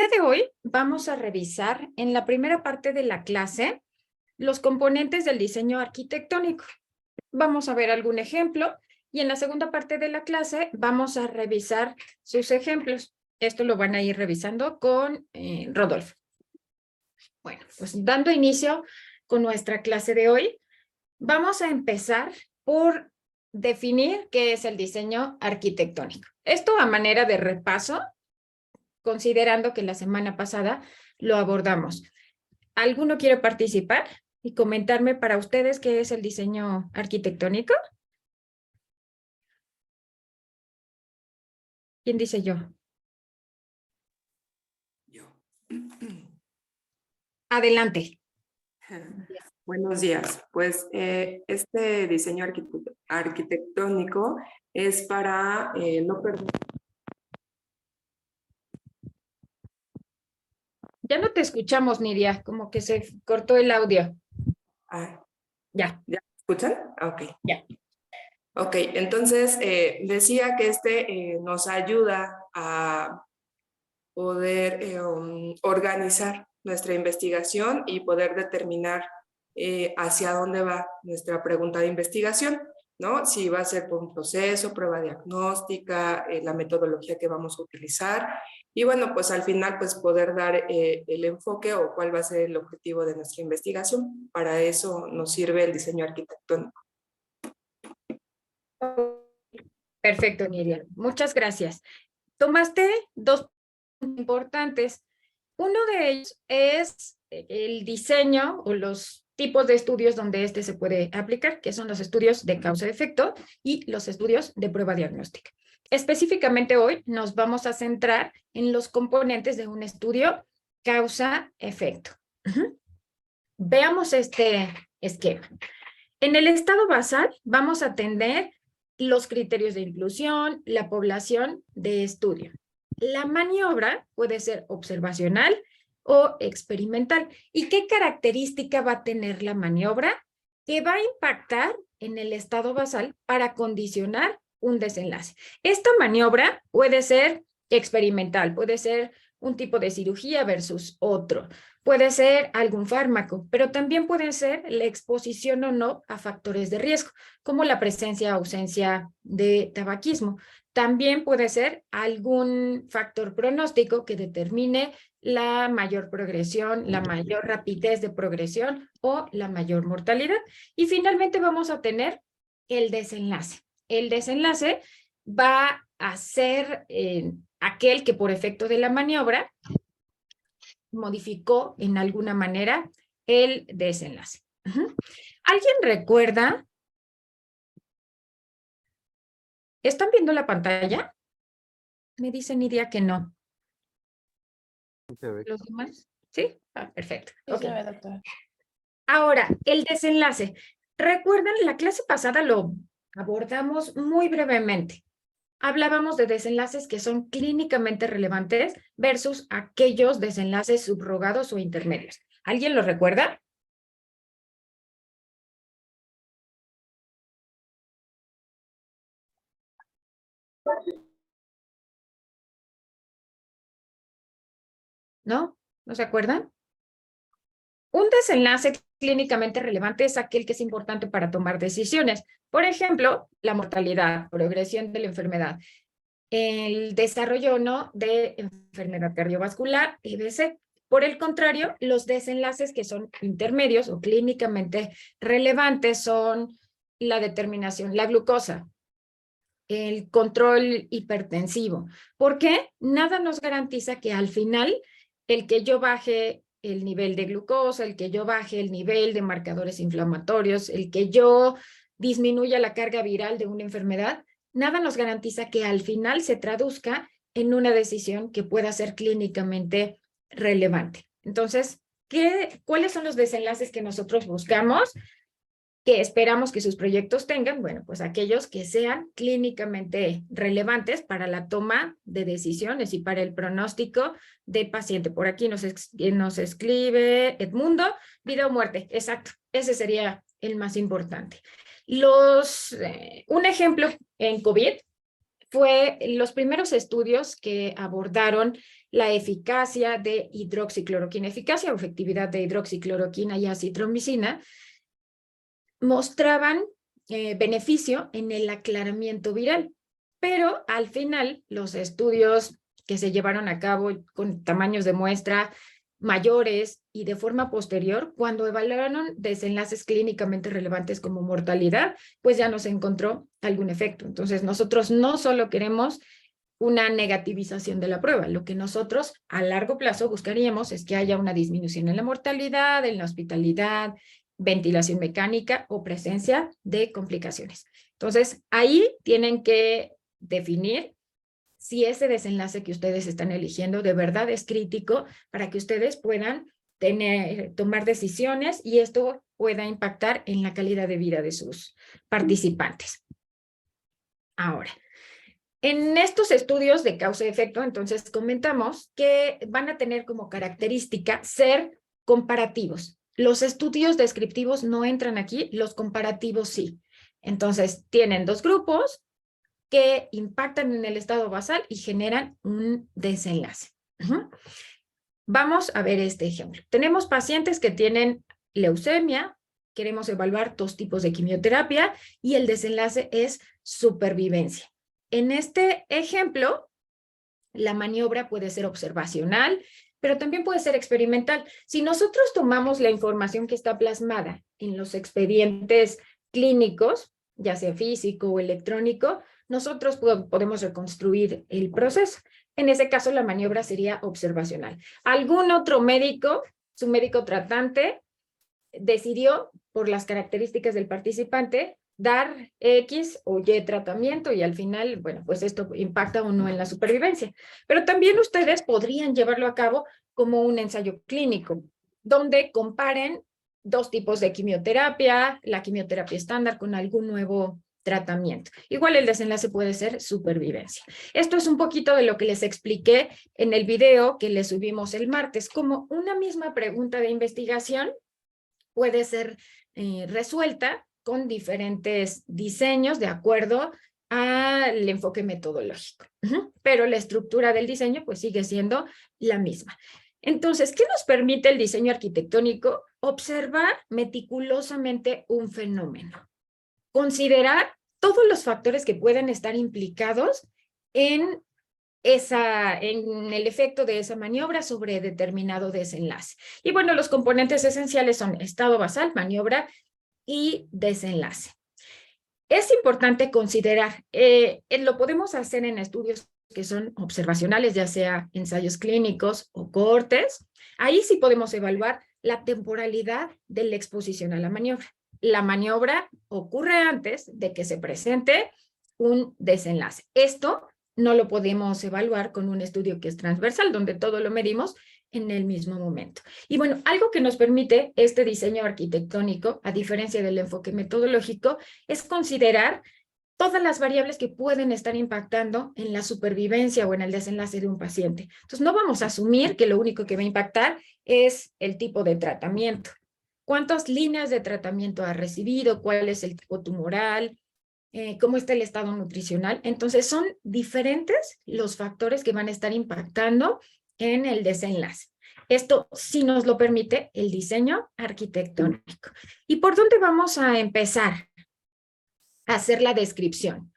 día de hoy vamos a revisar en la primera parte de la clase los componentes del diseño arquitectónico. Vamos a ver algún ejemplo y en la segunda parte de la clase vamos a revisar sus ejemplos. Esto lo van a ir revisando con Rodolfo. Bueno, pues dando inicio con nuestra clase de hoy, vamos a empezar por definir qué es el diseño arquitectónico. Esto a manera de repaso, considerando que la semana pasada lo abordamos. ¿Alguno quiere participar y comentarme para ustedes qué es el diseño arquitectónico? ¿Quién dice yo? Yo. Adelante. Buenos días. Pues este diseño arquitectónico es para no perder. Ya no te escuchamos, Nidia, como que se cortó el audio. Ya. ¿Ya me escuchan? Ok. Ya. Ok, entonces decía que nos ayuda a poder organizar nuestra investigación y poder determinar hacia dónde va nuestra pregunta de investigación, ¿no? Si va a ser por un proceso, prueba diagnóstica, la metodología que vamos a utilizar y bueno, pues al final pues poder dar el enfoque o cuál va a ser el objetivo de nuestra investigación. Para eso nos sirve el diseño arquitectónico. Perfecto, Nidia. Muchas gracias. Tomaste dos puntos importantes. Uno de ellos es el diseño o los tipos de estudios donde este se puede aplicar, que son los estudios de causa-efecto y los estudios de prueba diagnóstica. Específicamente hoy nos vamos a centrar en los componentes de un estudio causa-efecto. Veamos este esquema. En el estado basal vamos a tener los criterios de inclusión, la población de estudio. La maniobra puede ser observacional o experimental. ¿Y qué característica va a tener la maniobra? Que va a impactar en el estado basal para condicionar un desenlace. Esta maniobra puede ser experimental, puede ser un tipo de cirugía versus otro, puede ser algún fármaco, pero también puede ser la exposición o no a factores de riesgo, como la presencia o ausencia de tabaquismo. También puede ser algún factor pronóstico que determine la mayor progresión, la mayor rapidez de progresión o la mayor mortalidad. Y finalmente vamos a tener el desenlace. El desenlace va a ser aquel que por efecto de la maniobra modificó en alguna manera el desenlace. ¿Alguien recuerda? ¿Están viendo la pantalla? Me dice Nidia que no. ¿Los demás? ¿Sí? Ah, perfecto. Okay. Ahora, el desenlace. ¿Recuerdan? La clase pasada lo abordamos muy brevemente. Hablábamos de desenlaces que son clínicamente relevantes versus aquellos desenlaces subrogados o intermedios. ¿Alguien lo recuerda? ¿No? ¿No se acuerdan? Un desenlace clínicamente relevante es aquel que es importante para tomar decisiones. Por ejemplo, la mortalidad, progresión de la enfermedad, el desarrollo o no de enfermedad cardiovascular, IBC. Por el contrario, los desenlaces que son intermedios o clínicamente relevantes son la determinación, la glucosa, el control hipertensivo. ¿Por qué? Nada nos garantiza que al final el que yo baje el nivel de glucosa, el que yo baje el nivel de marcadores inflamatorios, el que yo disminuya la carga viral de una enfermedad, nada nos garantiza que al final se traduzca en una decisión que pueda ser clínicamente relevante. Entonces, ¿cuáles son los desenlaces que nosotros buscamos? Que esperamos que sus proyectos tengan, bueno, pues aquellos que sean clínicamente relevantes para la toma de decisiones y para el pronóstico de paciente. Por aquí nos escribe Edmundo, vida o muerte, exacto, ese sería el más importante. Un ejemplo en COVID fue los primeros estudios que abordaron la eficacia de hidroxicloroquina, eficacia o efectividad de hidroxicloroquina y acitromicina, mostraban beneficio en el aclaramiento viral, pero al final los estudios que se llevaron a cabo con tamaños de muestra mayores y de forma posterior, cuando evaluaron desenlaces clínicamente relevantes como mortalidad, pues ya no se encontró algún efecto. Entonces, nosotros no solo queremos una negativización de la prueba, lo que nosotros a largo plazo buscaríamos es que haya una disminución en la mortalidad, en la hospitalidad, ventilación mecánica o presencia de complicaciones. Entonces, ahí tienen que definir si ese desenlace que ustedes están eligiendo de verdad es crítico para que ustedes puedan tomar decisiones y esto pueda impactar en la calidad de vida de sus participantes. Ahora, en estos estudios de causa y efecto, entonces comentamos que van a tener como característica ser comparativos. Los estudios descriptivos no entran aquí, los comparativos sí. Entonces, tienen dos grupos que impactan en el estado basal y generan un desenlace. Vamos a ver este ejemplo. Tenemos pacientes que tienen leucemia, queremos evaluar dos tipos de quimioterapia y el desenlace es supervivencia. En este ejemplo, la maniobra puede ser observacional, pero también puede ser experimental. Si nosotros tomamos la información que está plasmada en los expedientes clínicos, ya sea físico o electrónico, nosotros podemos reconstruir el proceso. En ese caso, la maniobra sería observacional. ¿Algún otro médico, su médico tratante, decidió, por las características del participante, dar X o Y tratamiento y al final, bueno, pues esto impacta o no en la supervivencia? Pero también ustedes podrían llevarlo a cabo como un ensayo clínico, donde comparen dos tipos de quimioterapia, la quimioterapia estándar con algún nuevo tratamiento. Igual el desenlace puede ser supervivencia. Esto es un poquito de lo que les expliqué en el video que les subimos el martes, como una misma pregunta de investigación puede ser resuelta con diferentes diseños de acuerdo al enfoque metodológico. Pero la estructura del diseño pues sigue siendo la misma. Entonces, ¿qué nos permite el diseño arquitectónico? Observar meticulosamente un fenómeno. Considerar todos los factores que pueden estar implicados en el efecto de esa maniobra sobre determinado desenlace. Y bueno, los componentes esenciales son estado basal, maniobra y desenlace. Es importante considerar, lo podemos hacer en estudios que son observacionales, ya sea ensayos clínicos o cohortes. Ahí sí podemos evaluar la temporalidad de la exposición a la maniobra. La maniobra ocurre antes de que se presente un desenlace. Esto no lo podemos evaluar con un estudio que es transversal, donde todo lo medimos en el mismo momento. Y bueno, algo que nos permite este diseño arquitectónico, a diferencia del enfoque metodológico, es considerar todas las variables que pueden estar impactando en la supervivencia o en el desenlace de un paciente. Entonces, no vamos a asumir que lo único que va a impactar es el tipo de tratamiento. ¿Cuántas líneas de tratamiento ha recibido? ¿Cuál es el tipo tumoral? ¿Cómo está el estado nutricional? Entonces, son diferentes los factores que van a estar impactando en el desenlace. Esto sí nos lo permite el diseño arquitectónico. ¿Y por dónde vamos a empezar a hacer la descripción?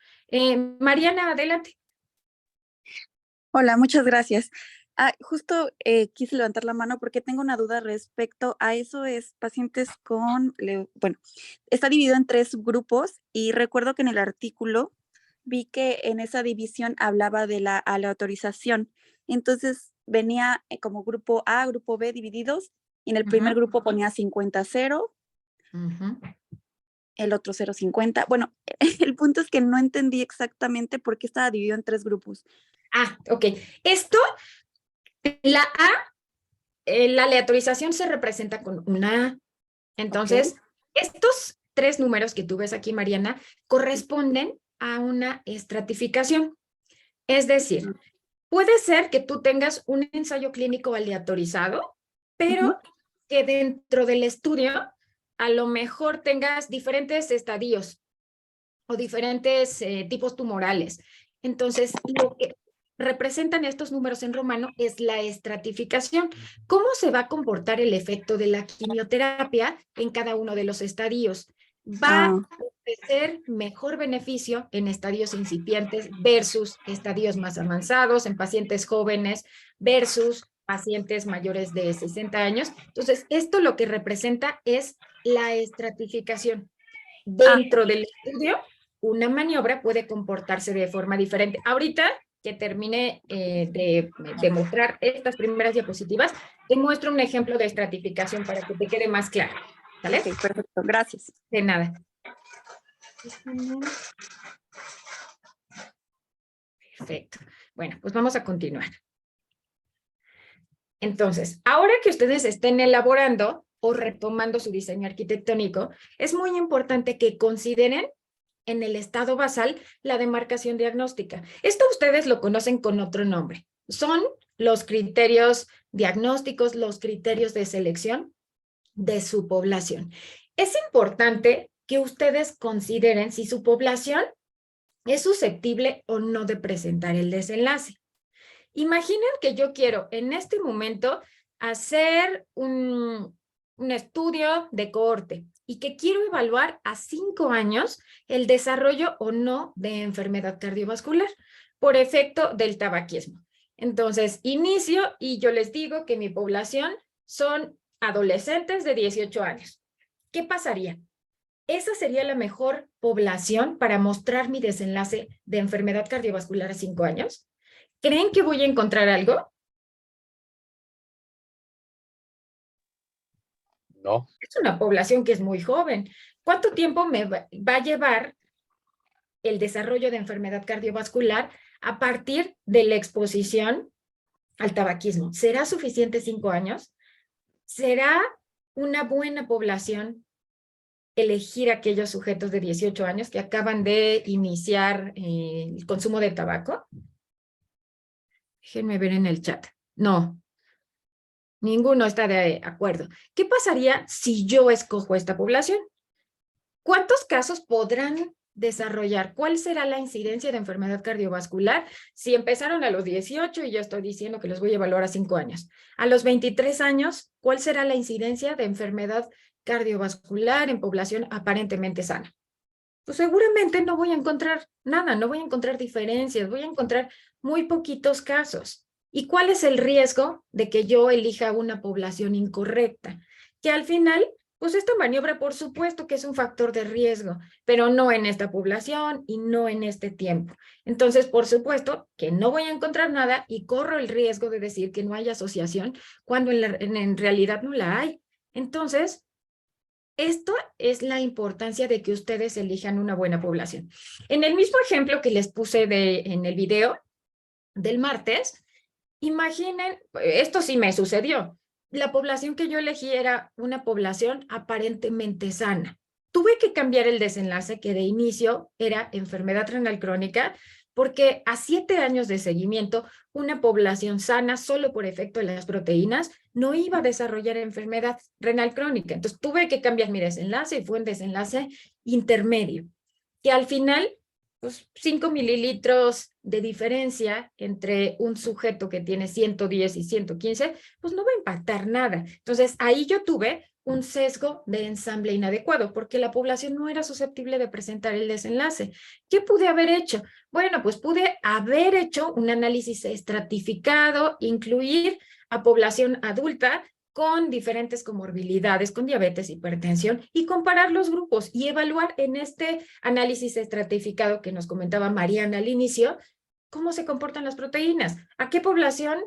Mariana, adelante. Hola, muchas gracias. Justo quise levantar la mano porque tengo una duda respecto a eso. Es pacientes con, bueno, está dividido en 3 grupos y recuerdo que en el artículo vi que en esa división hablaba de la aleatorización. Entonces venía como grupo A, grupo B divididos y en el primer grupo ponía 50-0, el otro 0-50. Bueno, el punto es que no entendí exactamente por qué estaba dividido en 3 grupos. Ok. Esto, la A, la aleatorización se representa con una A. Entonces, estos 3 números que tú ves aquí, Mariana, corresponden a una estratificación. Es decir, puede ser que tú tengas un ensayo clínico aleatorizado, pero que dentro del estudio a lo mejor tengas diferentes estadios o diferentes tipos tumorales. Entonces, lo que representan estos números en romano es la estratificación. ¿Cómo se va a comportar el efecto de la quimioterapia en cada uno de los estadios? Va a ofrecer mejor beneficio en estadios incipientes versus estadios más avanzados, en pacientes jóvenes versus pacientes mayores de 60 años. Entonces, esto lo que representa es la estratificación. Dentro del estudio, una maniobra puede comportarse de forma diferente. Ahorita que termine de mostrar estas primeras diapositivas, te muestro un ejemplo de estratificación para que te quede más claro. ¿Vale? Ok, perfecto, gracias. De nada. Perfecto. Bueno, pues vamos a continuar. Entonces, ahora que ustedes estén elaborando o retomando su diseño arquitectónico, es muy importante que consideren en el estado basal la demarcación diagnóstica. Esto ustedes lo conocen con otro nombre. Son los criterios diagnósticos, los criterios de selección de su población. Es importante que ustedes consideren si su población es susceptible o no de presentar el desenlace. Imaginen que yo quiero en este momento hacer un estudio de cohorte y que quiero evaluar a 5 años el desarrollo o no de enfermedad cardiovascular por efecto del tabaquismo. Entonces, inicio y yo les digo que mi población son adolescentes de 18 años. ¿Qué pasaría? Esa sería la mejor población para mostrar mi desenlace de enfermedad cardiovascular a 5 años. ¿Creen que voy a encontrar algo? No. Es una población que es muy joven. ¿Cuánto tiempo me va a llevar el desarrollo de enfermedad cardiovascular a partir de la exposición al tabaquismo? ¿Será suficiente 5 años? ¿Será una buena población elegir aquellos sujetos de 18 años que acaban de iniciar el consumo de tabaco? Déjenme ver en el chat. No. Ninguno está de acuerdo. ¿Qué pasaría si yo escojo esta población? ¿Cuántos casos podrán desarrollar? ¿Cuál será la incidencia de enfermedad cardiovascular si empezaron a los 18 y yo estoy diciendo que los voy a evaluar a 5 años? A los 23 años, ¿cuál será la incidencia de enfermedad cardiovascular en población aparentemente sana? Pues seguramente no voy a encontrar nada, no voy a encontrar diferencias, voy a encontrar muy poquitos casos. ¿Y cuál es el riesgo de que yo elija una población incorrecta? Que al final, pues esta maniobra, por supuesto que es un factor de riesgo, pero no en esta población y no en este tiempo. Entonces, por supuesto que no voy a encontrar nada y corro el riesgo de decir que no hay asociación cuando en realidad no la hay. Entonces, esto es la importancia de que ustedes elijan una buena población. En el mismo ejemplo que les puse en el video del martes, imaginen, esto sí me sucedió. La población que yo elegí era una población aparentemente sana. Tuve que cambiar el desenlace que de inicio era enfermedad renal crónica, porque a 7 años de seguimiento, una población sana solo por efecto de las proteínas no iba a desarrollar enfermedad renal crónica. Entonces tuve que cambiar mi desenlace y fue un desenlace intermedio, que al final, pues 5 mililitros de diferencia entre un sujeto que tiene 110 y 115, pues no va a impactar nada. Entonces ahí yo tuve un sesgo de ensamble inadecuado porque la población no era susceptible de presentar el desenlace. ¿Qué pude haber hecho? Bueno, pues pude haber hecho un análisis estratificado, incluir a población adulta con diferentes comorbilidades, con diabetes, hipertensión, y comparar los grupos y evaluar en este análisis estratificado que nos comentaba Mariana al inicio, cómo se comportan las proteínas, a qué población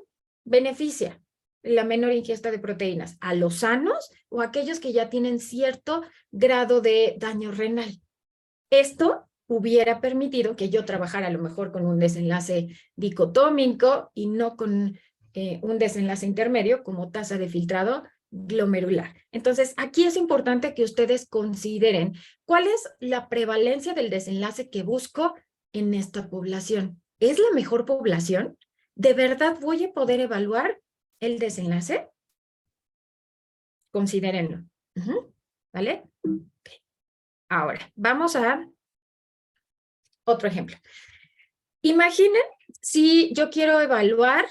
beneficia la menor ingesta de proteínas, a los sanos o a aquellos que ya tienen cierto grado de daño renal. Esto hubiera permitido que yo trabajara a lo mejor con un desenlace dicotómico y no con un desenlace intermedio como tasa de filtrado glomerular. Entonces, aquí es importante que ustedes consideren cuál es la prevalencia del desenlace que busco en esta población. ¿Es la mejor población? ¿De verdad voy a poder evaluar el desenlace? Considérenlo. ¿Vale? Okay. Ahora, vamos a otro ejemplo. Imaginen si yo quiero evaluar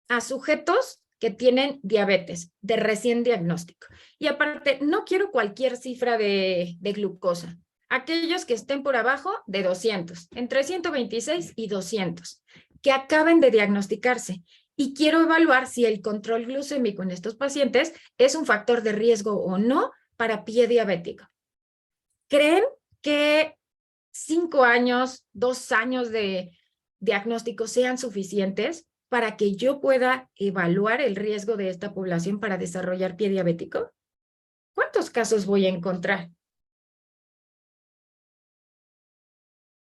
a sujetos que tienen diabetes de recién diagnóstico. Y aparte, no quiero cualquier cifra de glucosa. Aquellos que estén por abajo de 200, entre 126 y 200, que acaben de diagnosticarse. Y quiero evaluar si el control glucémico en estos pacientes es un factor de riesgo o no para pie diabético. ¿Creen que 5 años, 2 años de diagnóstico sean suficientes para que yo pueda evaluar el riesgo de esta población para desarrollar pie diabético? ¿Cuántos casos voy a encontrar?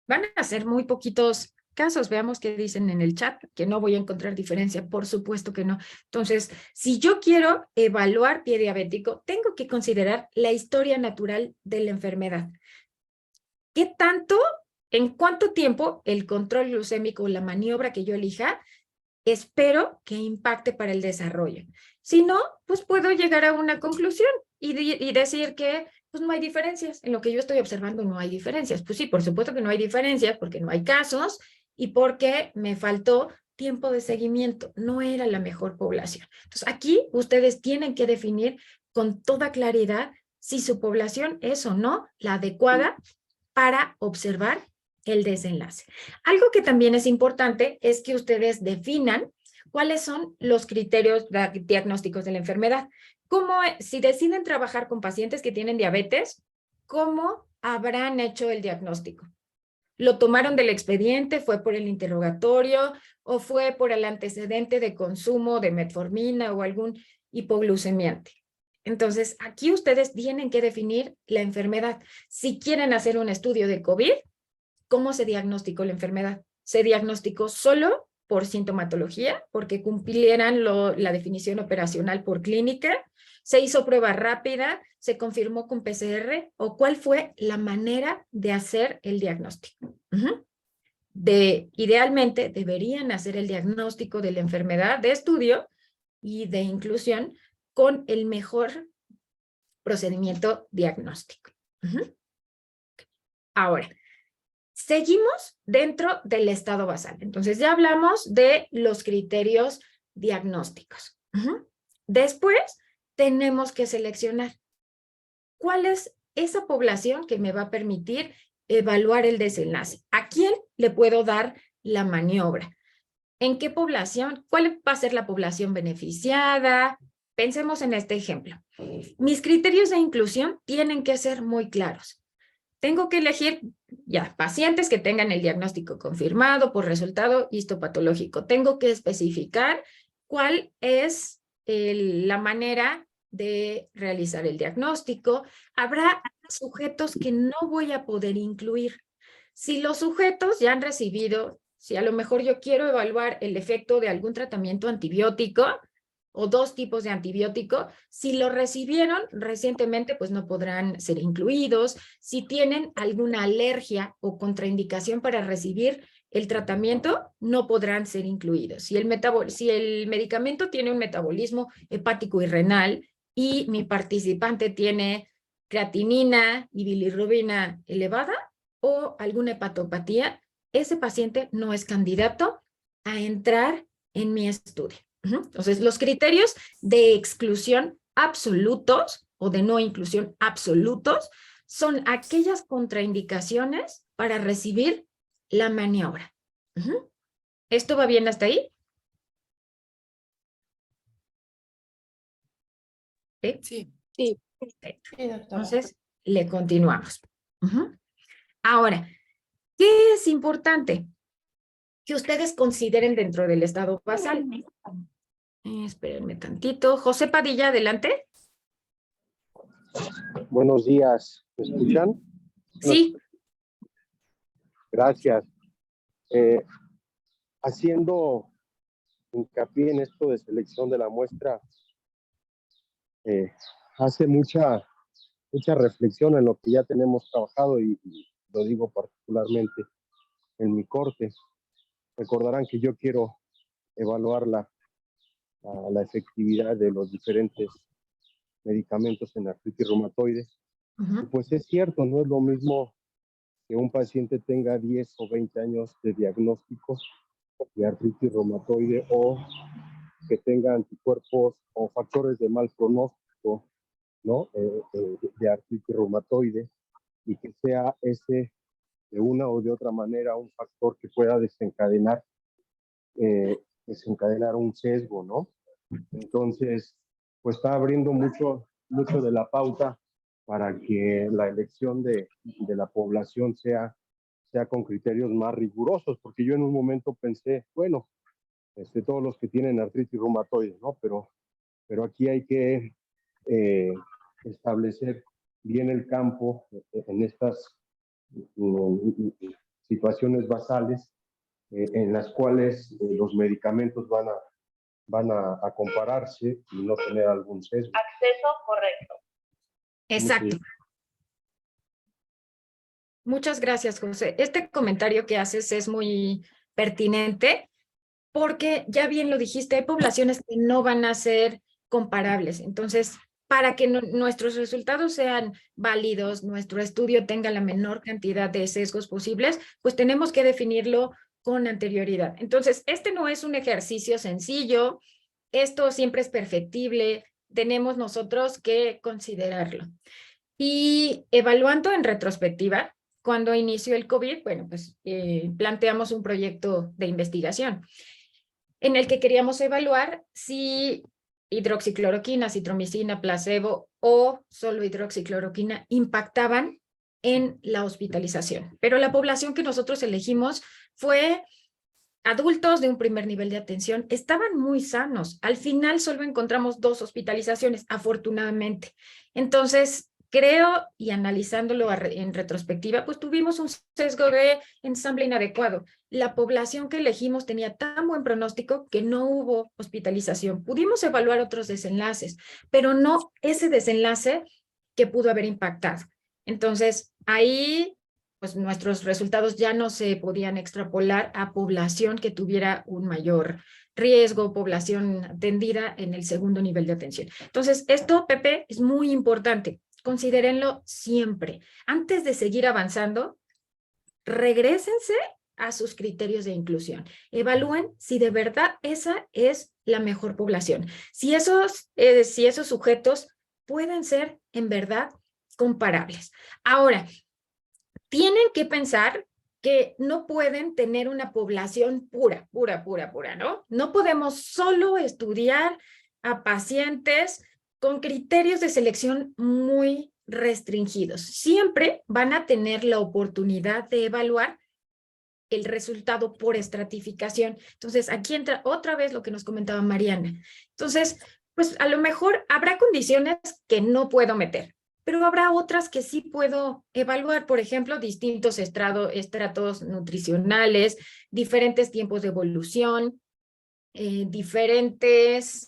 Van a ser muy poquitos casos. Veamos qué dicen en el chat, que no voy a encontrar diferencia. Por supuesto que no. Entonces, si yo quiero evaluar pie diabético, tengo que considerar la historia natural de la enfermedad. ¿Qué tanto, en cuánto tiempo el control glucémico o la maniobra que yo elija espero que impacte para el desarrollo? Si no, pues puedo llegar a una conclusión y decir que pues no hay diferencias. En lo que yo estoy observando no hay diferencias. Pues sí, por supuesto que no hay diferencias porque no hay casos y porque me faltó tiempo de seguimiento. No era la mejor población. Entonces, aquí ustedes tienen que definir con toda claridad si su población es o no la adecuada para observar el desenlace. Algo que también es importante es que ustedes definan cuáles son los criterios diagnósticos de la enfermedad. Como si deciden trabajar con pacientes que tienen diabetes, ¿cómo habrán hecho el diagnóstico? ¿Lo tomaron del expediente? ¿Fue por el interrogatorio? ¿O fue por el antecedente de consumo de metformina o algún hipoglucemiante? Entonces, aquí ustedes tienen que definir la enfermedad. Si quieren hacer un estudio de COVID, ¿cómo se diagnosticó la enfermedad? ¿Se diagnosticó solo por sintomatología, porque cumplieran la definición operacional por clínica? ¿Se hizo prueba rápida? ¿Se confirmó con PCR? ¿O cuál fue la manera de hacer el diagnóstico? Idealmente, deberían hacer el diagnóstico de la enfermedad de estudio y de inclusión con el mejor procedimiento diagnóstico. Ahora, seguimos dentro del estado basal. Entonces, ya hablamos de los criterios diagnósticos. Después, tenemos que seleccionar cuál es esa población que me va a permitir evaluar el desenlace. ¿A quién le puedo dar la maniobra? ¿En qué población? ¿Cuál va a ser la población beneficiada? Pensemos en este ejemplo. Mis criterios de inclusión tienen que ser muy claros. Tengo que elegir ya pacientes que tengan el diagnóstico confirmado por resultado histopatológico. Tengo que especificar cuál es la manera de realizar el diagnóstico. Habrá sujetos que no voy a poder incluir. Si los sujetos ya han recibido, si a lo mejor yo quiero evaluar el efecto de algún tratamiento antibiótico o 2 tipos de antibiótico, si lo recibieron recientemente, pues no podrán ser incluidos. Si tienen alguna alergia o contraindicación para recibir el tratamiento, no podrán ser incluidos. Si el medicamento tiene un metabolismo hepático y renal y mi participante tiene creatinina y bilirrubina elevada o alguna hepatopatía, ese paciente no es candidato a entrar en mi estudio. Entonces, los criterios de exclusión absolutos o de no inclusión absolutos son aquellas contraindicaciones para recibir la maniobra. ¿Esto va bien hasta ahí? Sí. Sí. Perfecto. Sí, doctora. Entonces, le continuamos. Ahora, ¿qué es importante? Que ustedes consideren dentro del estado basal. Espérenme tantito. José Padilla, adelante. Buenos días, ¿me escuchan? Sí. Gracias. Haciendo hincapié en esto de selección de la muestra, hace mucha reflexión en lo que ya tenemos trabajado y lo digo particularmente en mi corte. Recordarán que yo quiero evaluar la efectividad de los diferentes medicamentos en artritis reumatoide. Y pues es cierto, no es lo mismo que un paciente tenga 10 o 20 años de diagnóstico de artritis reumatoide o que tenga anticuerpos o factores de mal pronóstico, ¿no? De artritis reumatoide, y que sea ese de una o de otra manera un factor que pueda desencadenar un sesgo, ¿no? Entonces, pues está abriendo mucho de la pauta para que la elección de la población sea con criterios más rigurosos, porque yo en un momento pensé, bueno, todos los que tienen artritis reumatoide, ¿no? Pero aquí hay que establecer bien el campo en estas situaciones basales en las cuales los medicamentos van a compararse y no tener algún sesgo. Acceso correcto. Exacto. Muchas gracias, José. Este comentario que haces es muy pertinente porque ya bien lo dijiste, hay poblaciones que no van a ser comparables. Entonces, para que nuestros resultados sean válidos, nuestro estudio tenga la menor cantidad de sesgos posibles, pues tenemos que definirlo con anterioridad. Entonces, este no es un ejercicio sencillo, esto siempre es perfectible, tenemos nosotros que considerarlo. Y evaluando en retrospectiva, cuando inició el COVID, bueno, pues planteamos un proyecto de investigación en el que queríamos evaluar si hidroxicloroquina, citromicina, placebo o solo hidroxicloroquina impactaban en la hospitalización. Pero la población que nosotros elegimos fue adultos de un primer nivel de atención, estaban muy sanos. Al final solo encontramos 2 hospitalizaciones, afortunadamente. Entonces, creo, y analizándolo en retrospectiva, pues tuvimos un sesgo de ensamble inadecuado. La población que elegimos tenía tan buen pronóstico que no hubo hospitalización. Pudimos evaluar otros desenlaces, pero no ese desenlace que pudo haber impactado. Entonces, ahí pues nuestros resultados ya no se podían extrapolar a población que tuviera un mayor riesgo, población atendida en el segundo nivel de atención. Entonces, esto, Pepe, es muy importante. Considérenlo siempre. Antes de seguir avanzando, regrésense a sus criterios de inclusión. Evalúen si de verdad esa es la mejor población. Si esos sujetos pueden ser en verdad comparables. Ahora, tienen que pensar que no pueden tener una población pura, ¿no? No podemos solo estudiar a pacientes con criterios de selección muy restringidos. Siempre van a tener la oportunidad de evaluar el resultado por estratificación. Entonces, aquí entra otra vez lo que nos comentaba Mariana. Entonces, pues a lo mejor habrá condiciones que no puedo meter, pero habrá otras que sí puedo evaluar, por ejemplo, distintos estratos nutricionales, diferentes tiempos de evolución, diferentes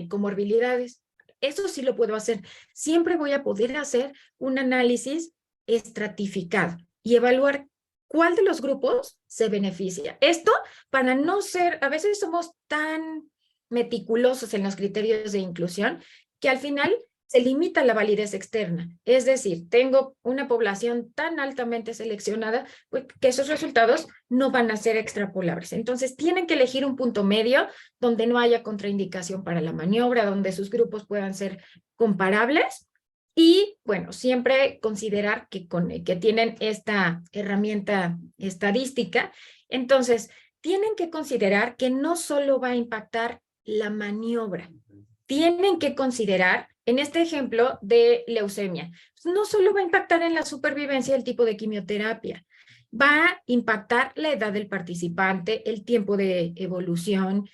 comorbilidades. Eso sí lo puedo hacer. Siempre voy a poder hacer un análisis estratificado y evaluar cuál de los grupos se beneficia. Esto para no ser, a veces somos tan meticulosos en los criterios de inclusión que al final se limita la validez externa. Es decir, tengo una población tan altamente seleccionada pues, que esos resultados no van a ser extrapolables. Entonces, tienen que elegir un punto medio donde no haya contraindicación para la maniobra, donde sus grupos puedan ser comparables y, bueno, siempre considerar que tienen esta herramienta estadística. Entonces, tienen que considerar que no solo va a impactar la maniobra, tienen que considerar, en este ejemplo de leucemia, no solo va a impactar en la supervivencia el tipo de quimioterapia, va a impactar la edad del participante, el tiempo de evolución,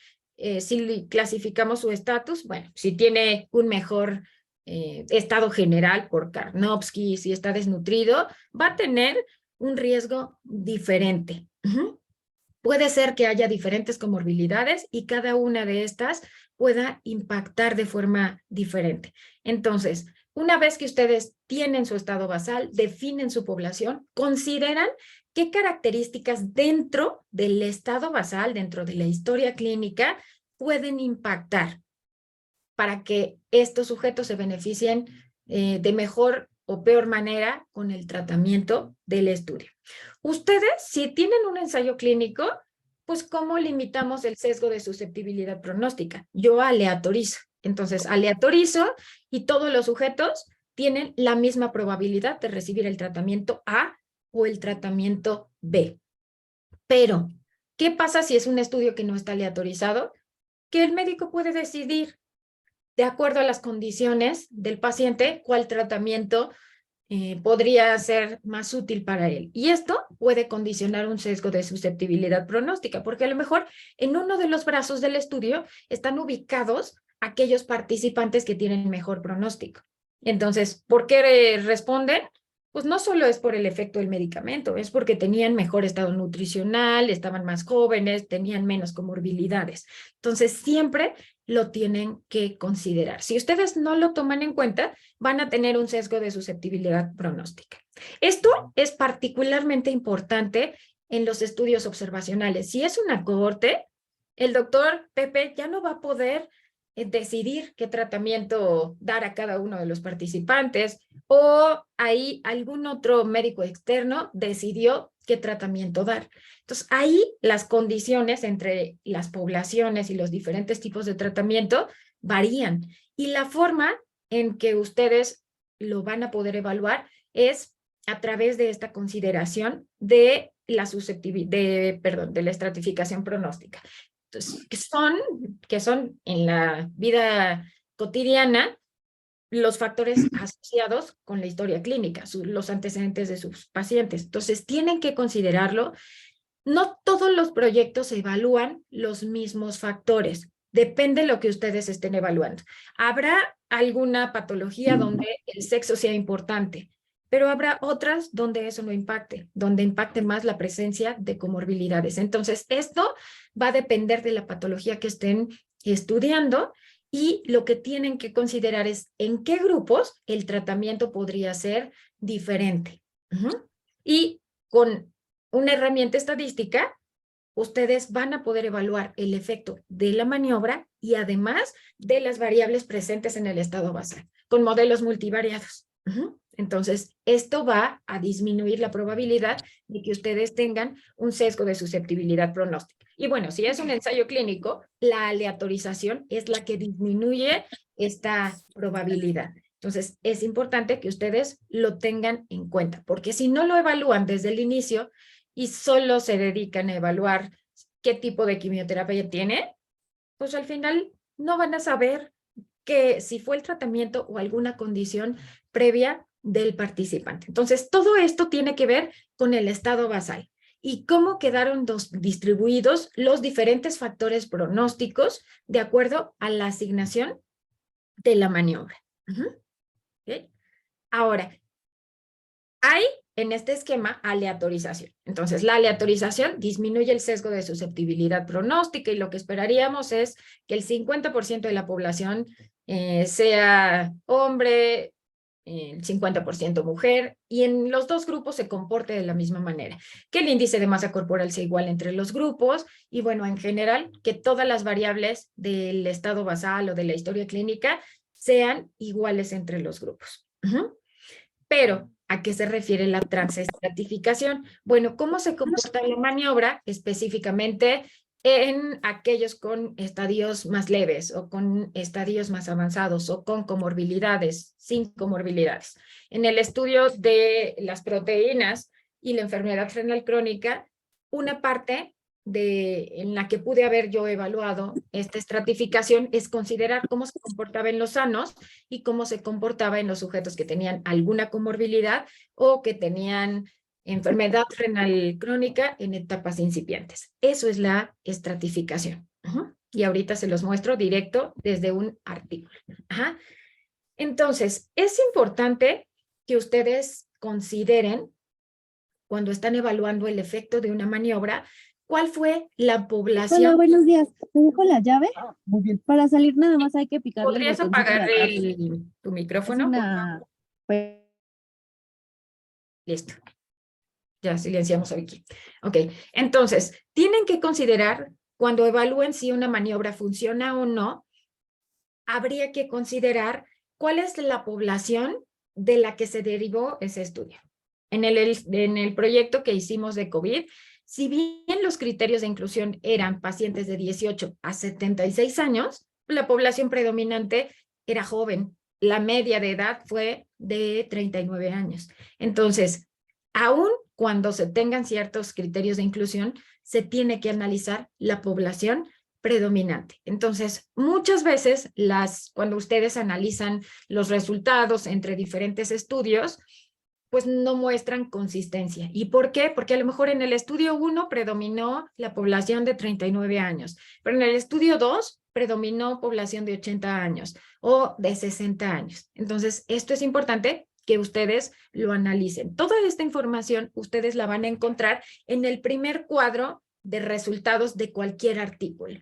si clasificamos su estatus, bueno, si tiene un mejor estado general por Karnofsky, si está desnutrido, va a tener un riesgo diferente. Puede ser que haya diferentes comorbilidades y cada una de estas pueda impactar de forma diferente. Entonces, una vez que ustedes tienen su estado basal, definen su población, consideran qué características dentro del estado basal, dentro de la historia clínica, pueden impactar para que estos sujetos se beneficien de mejor o peor manera con el tratamiento del estudio. Ustedes, si tienen un ensayo clínico, pues ¿cómo limitamos el sesgo de susceptibilidad pronóstica? Yo aleatorizo. Entonces, aleatorizo y todos los sujetos tienen la misma probabilidad de recibir el tratamiento A o el tratamiento B. Pero, ¿qué pasa si es un estudio que no está aleatorizado? Que el médico puede decidir, de acuerdo a las condiciones del paciente, cuál tratamiento podría ser más útil para él. Y esto puede condicionar un sesgo de susceptibilidad pronóstica, porque a lo mejor en uno de los brazos del estudio están ubicados aquellos participantes que tienen mejor pronóstico. Entonces, ¿por qué responden? Pues no solo es por el efecto del medicamento, es porque tenían mejor estado nutricional, estaban más jóvenes, tenían menos comorbilidades. Entonces, siempre lo tienen que considerar. Si ustedes no lo toman en cuenta, van a tener un sesgo de susceptibilidad pronóstica. Esto es particularmente importante en los estudios observacionales. Si es una cohorte, el doctor Pepe ya no va a poder decidir qué tratamiento dar a cada uno de los participantes, o ahí algún otro médico externo decidió qué tratamiento dar. Entonces, ahí las condiciones entre las poblaciones y los diferentes tipos de tratamiento varían. Y la forma en que ustedes lo van a poder evaluar es a través de esta consideración de la de la estratificación pronóstica. Entonces, que son en la vida cotidiana los factores asociados con la historia clínica, los antecedentes de sus pacientes. Entonces, tienen que considerarlo. No todos los proyectos evalúan los mismos factores. Depende de lo que ustedes estén evaluando. Habrá alguna patología donde el sexo sea importante, pero habrá otras donde eso no impacte, donde impacte más la presencia de comorbilidades. Entonces, esto va a depender de la patología que estén estudiando, y lo que tienen que considerar es en qué grupos el tratamiento podría ser diferente. Y con una herramienta estadística, ustedes van a poder evaluar el efecto de la maniobra y además de las variables presentes en el estado basal, con modelos multivariados. Entonces, esto va a disminuir la probabilidad de que ustedes tengan un sesgo de susceptibilidad pronóstica. Y bueno, si es un ensayo clínico, la aleatorización es la que disminuye esta probabilidad. Entonces, es importante que ustedes lo tengan en cuenta, porque si no lo evalúan desde el inicio y solo se dedican a evaluar qué tipo de quimioterapia tiene, pues al final no van a saber que si fue el tratamiento o alguna condición previa del participante. Entonces, todo esto tiene que ver con el estado basal y cómo quedaron distribuidos los diferentes factores pronósticos de acuerdo a la asignación de la maniobra. ¿Okay? Ahora, hay en este esquema aleatorización. Entonces, la aleatorización disminuye el sesgo de susceptibilidad pronóstica y lo que esperaríamos es que el 50% de la población sea hombre, el 50% mujer, y en los dos grupos se comporte de la misma manera. Que el índice de masa corporal sea igual entre los grupos y, bueno, en general, que todas las variables del estado basal o de la historia clínica sean iguales entre los grupos. Pero, ¿a qué se refiere la transestratificación? Bueno, ¿cómo se comporta la maniobra específicamente en aquellos con estadios más leves o con estadios más avanzados o con comorbilidades, sin comorbilidades? En el estudio de las proteínas y la enfermedad renal crónica, una parte en la que pude haber yo evaluado esta estratificación es considerar cómo se comportaba en los sanos y cómo se comportaba en los sujetos que tenían alguna comorbilidad o que tenían enfermedad renal crónica en etapas incipientes. Eso es la estratificación. Y ahorita se los muestro directo desde un artículo. Entonces, es importante que ustedes consideren, cuando están evaluando el efecto de una maniobra, ¿cuál fue la población? Hola, buenos días. ¿Me dejo la llave? Muy bien. Para salir nada más hay que picarle el ¿Podrías botoncito apagar de atrás. tu Es micrófono? una... Listo. Ya silenciamos aquí. Ok, entonces, tienen que considerar, cuando evalúen si una maniobra funciona o no, habría que considerar cuál es la población de la que se derivó ese estudio. En el proyecto que hicimos de COVID, si bien los criterios de inclusión eran pacientes de 18 a 76 años, la población predominante era joven. La media de edad fue de 39 años. Entonces, aún cuando se tengan ciertos criterios de inclusión, se tiene que analizar la población predominante. Entonces, muchas veces cuando ustedes analizan los resultados entre diferentes estudios, pues no muestran consistencia. ¿Y por qué? Porque a lo mejor en el estudio 1 predominó la población de 39 años, pero en el estudio 2 predominó población de 80 años o de 60 años. Entonces, esto es importante que ustedes lo analicen. Toda esta información ustedes la van a encontrar en el primer cuadro de resultados de cualquier artículo.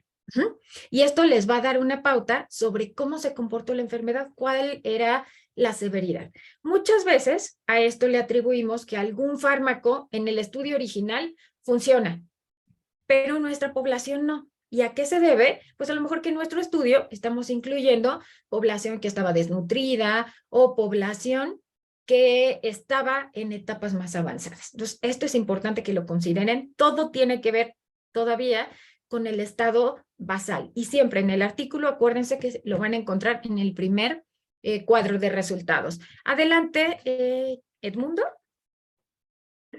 Y esto les va a dar una pauta sobre cómo se comportó la enfermedad, cuál era la severidad. Muchas veces a esto le atribuimos que algún fármaco en el estudio original funciona, pero nuestra población no. ¿Y a qué se debe? Pues a lo mejor que en nuestro estudio estamos incluyendo población que estaba desnutrida o población que estaba en etapas más avanzadas. Entonces, esto es importante que lo consideren. Todo tiene que ver todavía con el estado basal. Y siempre en el artículo, acuérdense que lo van a encontrar en el primer cuadro de resultados. Adelante, Edmundo.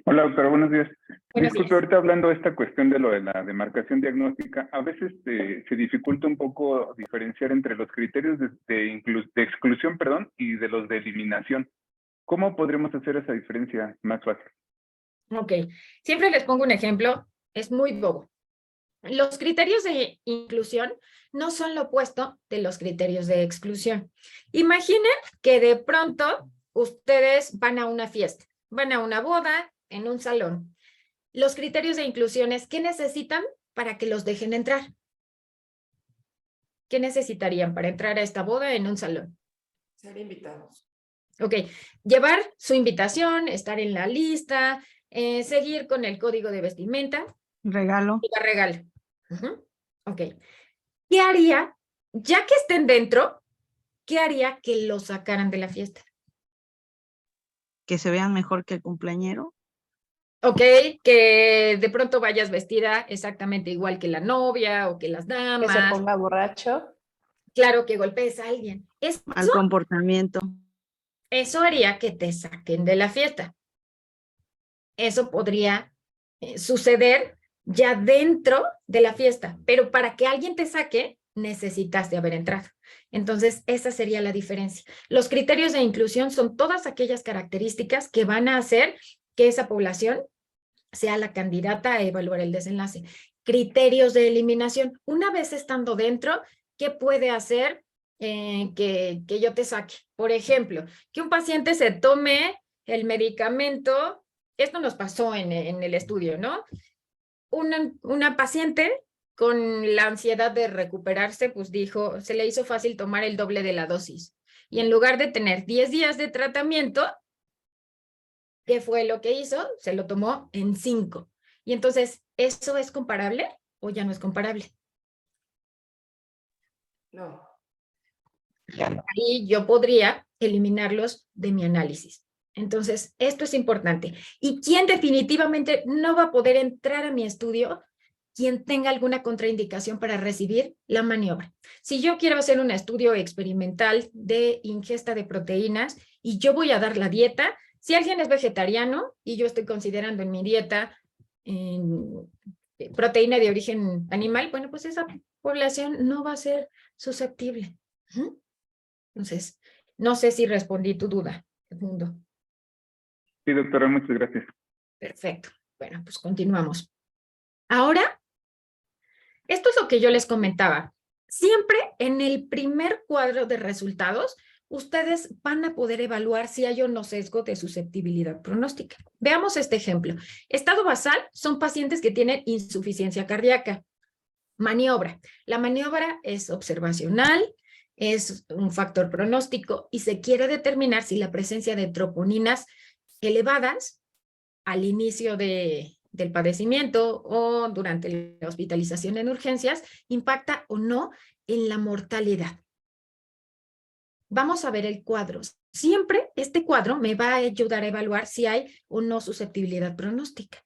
Hola, doctora, buenos días. Buenos Disculpe, días. ahorita hablando de esta cuestión de lo de la demarcación diagnóstica, a veces se dificulta un poco diferenciar entre los criterios de exclusión, y de los de eliminación. ¿Cómo podríamos hacer esa diferencia más fácil? Ok, siempre les pongo un ejemplo, es muy bobo. Los criterios de inclusión no son lo opuesto de los criterios de exclusión. Imaginen que de pronto ustedes van a una fiesta, van a una boda en un salón. Los criterios de inclusión es ¿qué necesitan para que los dejen entrar? ¿Qué necesitarían para entrar a esta boda en un salón? Ser invitados. Ok, llevar su invitación, estar en la lista, seguir con el código de vestimenta. Regalo. Y la regalo. Ok. ¿Qué haría, ya que estén dentro, qué haría que los sacaran de la fiesta? Que se vean mejor que el cumpleañero. Ok, que de pronto vayas vestida exactamente igual que la novia o que las Que se damas. ponga borracho. Claro, que golpees a alguien. Mal comportamiento. Eso haría que te saquen de la fiesta. Eso podría suceder ya dentro de la fiesta, pero para que alguien te saque, necesitas de haber entrado. Entonces, esa sería la diferencia. Los criterios de inclusión son todas aquellas características que van a hacer que esa población sea la candidata a evaluar el desenlace. Criterios de eliminación. Una vez estando dentro, ¿qué puede hacer que yo te saque? Por ejemplo, que un paciente se tome el medicamento. Esto nos pasó en el estudio, ¿no? Una paciente con la ansiedad de recuperarse, pues dijo, se le hizo fácil tomar el doble de la dosis. Y en lugar de tener 10 días de tratamiento, ¿qué fue lo que hizo? Se lo tomó en 5. Y entonces, ¿eso es comparable o ya no es comparable? No. Ahí yo podría eliminarlos de mi análisis. Entonces, esto es importante. ¿Y quién definitivamente no va a poder entrar a mi estudio? Quien tenga alguna contraindicación para recibir la maniobra. Si yo quiero hacer un estudio experimental de ingesta de proteínas y yo voy a dar la dieta, si alguien es vegetariano y yo estoy considerando en mi dieta proteína de origen animal, bueno, pues esa población no va a ser susceptible. Entonces, no sé si respondí tu duda, Edmundo. Sí, doctora, muchas gracias. Perfecto. Bueno, pues continuamos. Ahora, esto es lo que yo les comentaba. Siempre en el primer cuadro de resultados, ustedes van a poder evaluar si hay o no sesgo de susceptibilidad pronóstica. Veamos este ejemplo. Estado basal son pacientes que tienen insuficiencia cardíaca. Maniobra. La maniobra es observacional, es un factor pronóstico y se quiere determinar si la presencia de troponinas elevadas al inicio del padecimiento o durante la hospitalización en urgencias impacta o no en la mortalidad. vamos a ver el cuadro. Siempre este cuadro me va a ayudar a evaluar si hay o no susceptibilidad pronóstica.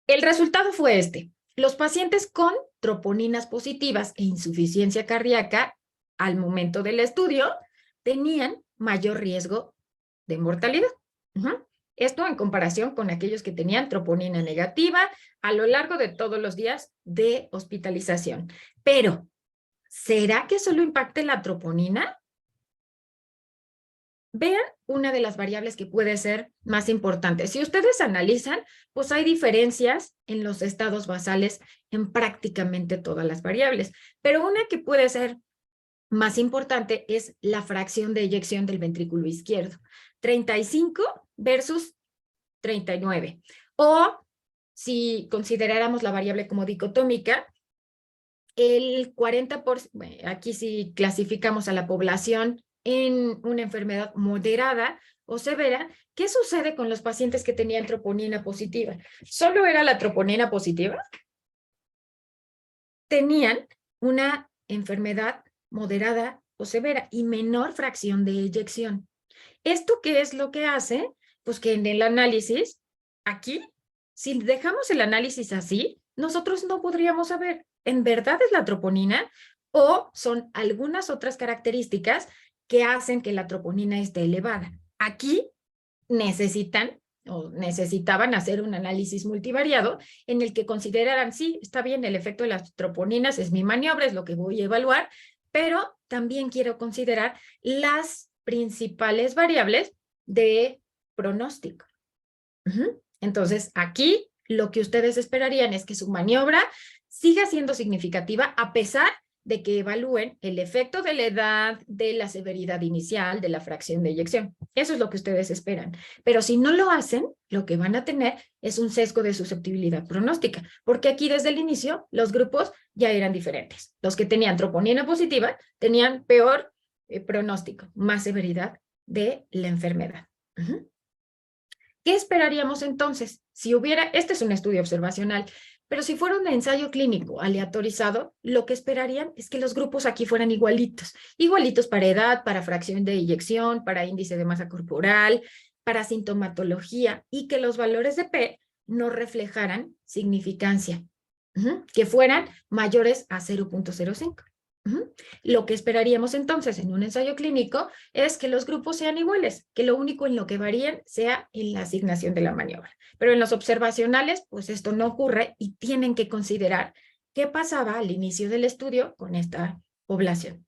El resultado fue este. Los pacientes con troponinas positivas e insuficiencia cardíaca al momento del estudio tenían mayor riesgo de mortalidad. Esto en comparación con aquellos que tenían troponina negativa a lo largo de todos los días de hospitalización. Pero, ¿será que solo impacte la troponina? Vean una de las variables que puede ser más importante. Si ustedes analizan, pues hay diferencias en los estados basales en prácticamente todas las variables, pero una que puede ser más importante es la fracción de eyección del ventrículo izquierdo. 35 versus 39. O si consideráramos la variable como dicotómica, el 40%, aquí sí clasificamos a la población en una enfermedad moderada o severa. ¿Qué sucede con los pacientes que tenían troponina positiva? ¿Solo era la troponina positiva? Tenían una enfermedad moderada o severa y menor fracción de eyección. ¿Esto qué es lo que hace? Pues que en el análisis, aquí, si dejamos el análisis así, nosotros no podríamos saber, ¿en verdad es la troponina o son algunas otras características que hacen que la troponina esté elevada? Aquí necesitaban hacer un análisis multivariado en el que consideraran, sí, está bien, el efecto de las troponinas es mi maniobra, es lo que voy a evaluar, pero también quiero considerar las principales variables de pronóstico. Entonces, aquí lo que ustedes esperarían es que su maniobra siga siendo significativa a pesar de que evalúen el efecto de la edad, de la severidad inicial, de la fracción de eyección. Eso es lo que ustedes esperan. Pero si no lo hacen, lo que van a tener es un sesgo de susceptibilidad pronóstica, porque aquí desde el inicio los grupos ya eran diferentes. Los que tenían troponina positiva tenían peor pronóstico, más severidad de la enfermedad. ¿Qué esperaríamos entonces? Si hubiera, este es un estudio observacional, pero si fuera un ensayo clínico aleatorizado, lo que esperarían es que los grupos aquí fueran igualitos. Igualitos para edad, para fracción de eyección, para índice de masa corporal, para sintomatología, y que los valores de P no reflejaran significancia, que fueran mayores a 0.05. Lo que esperaríamos entonces en un ensayo clínico es que los grupos sean iguales, que lo único en lo que varíen sea en la asignación de la maniobra. Pero en los observacionales, pues esto no ocurre y tienen que considerar qué pasaba al inicio del estudio con esta población.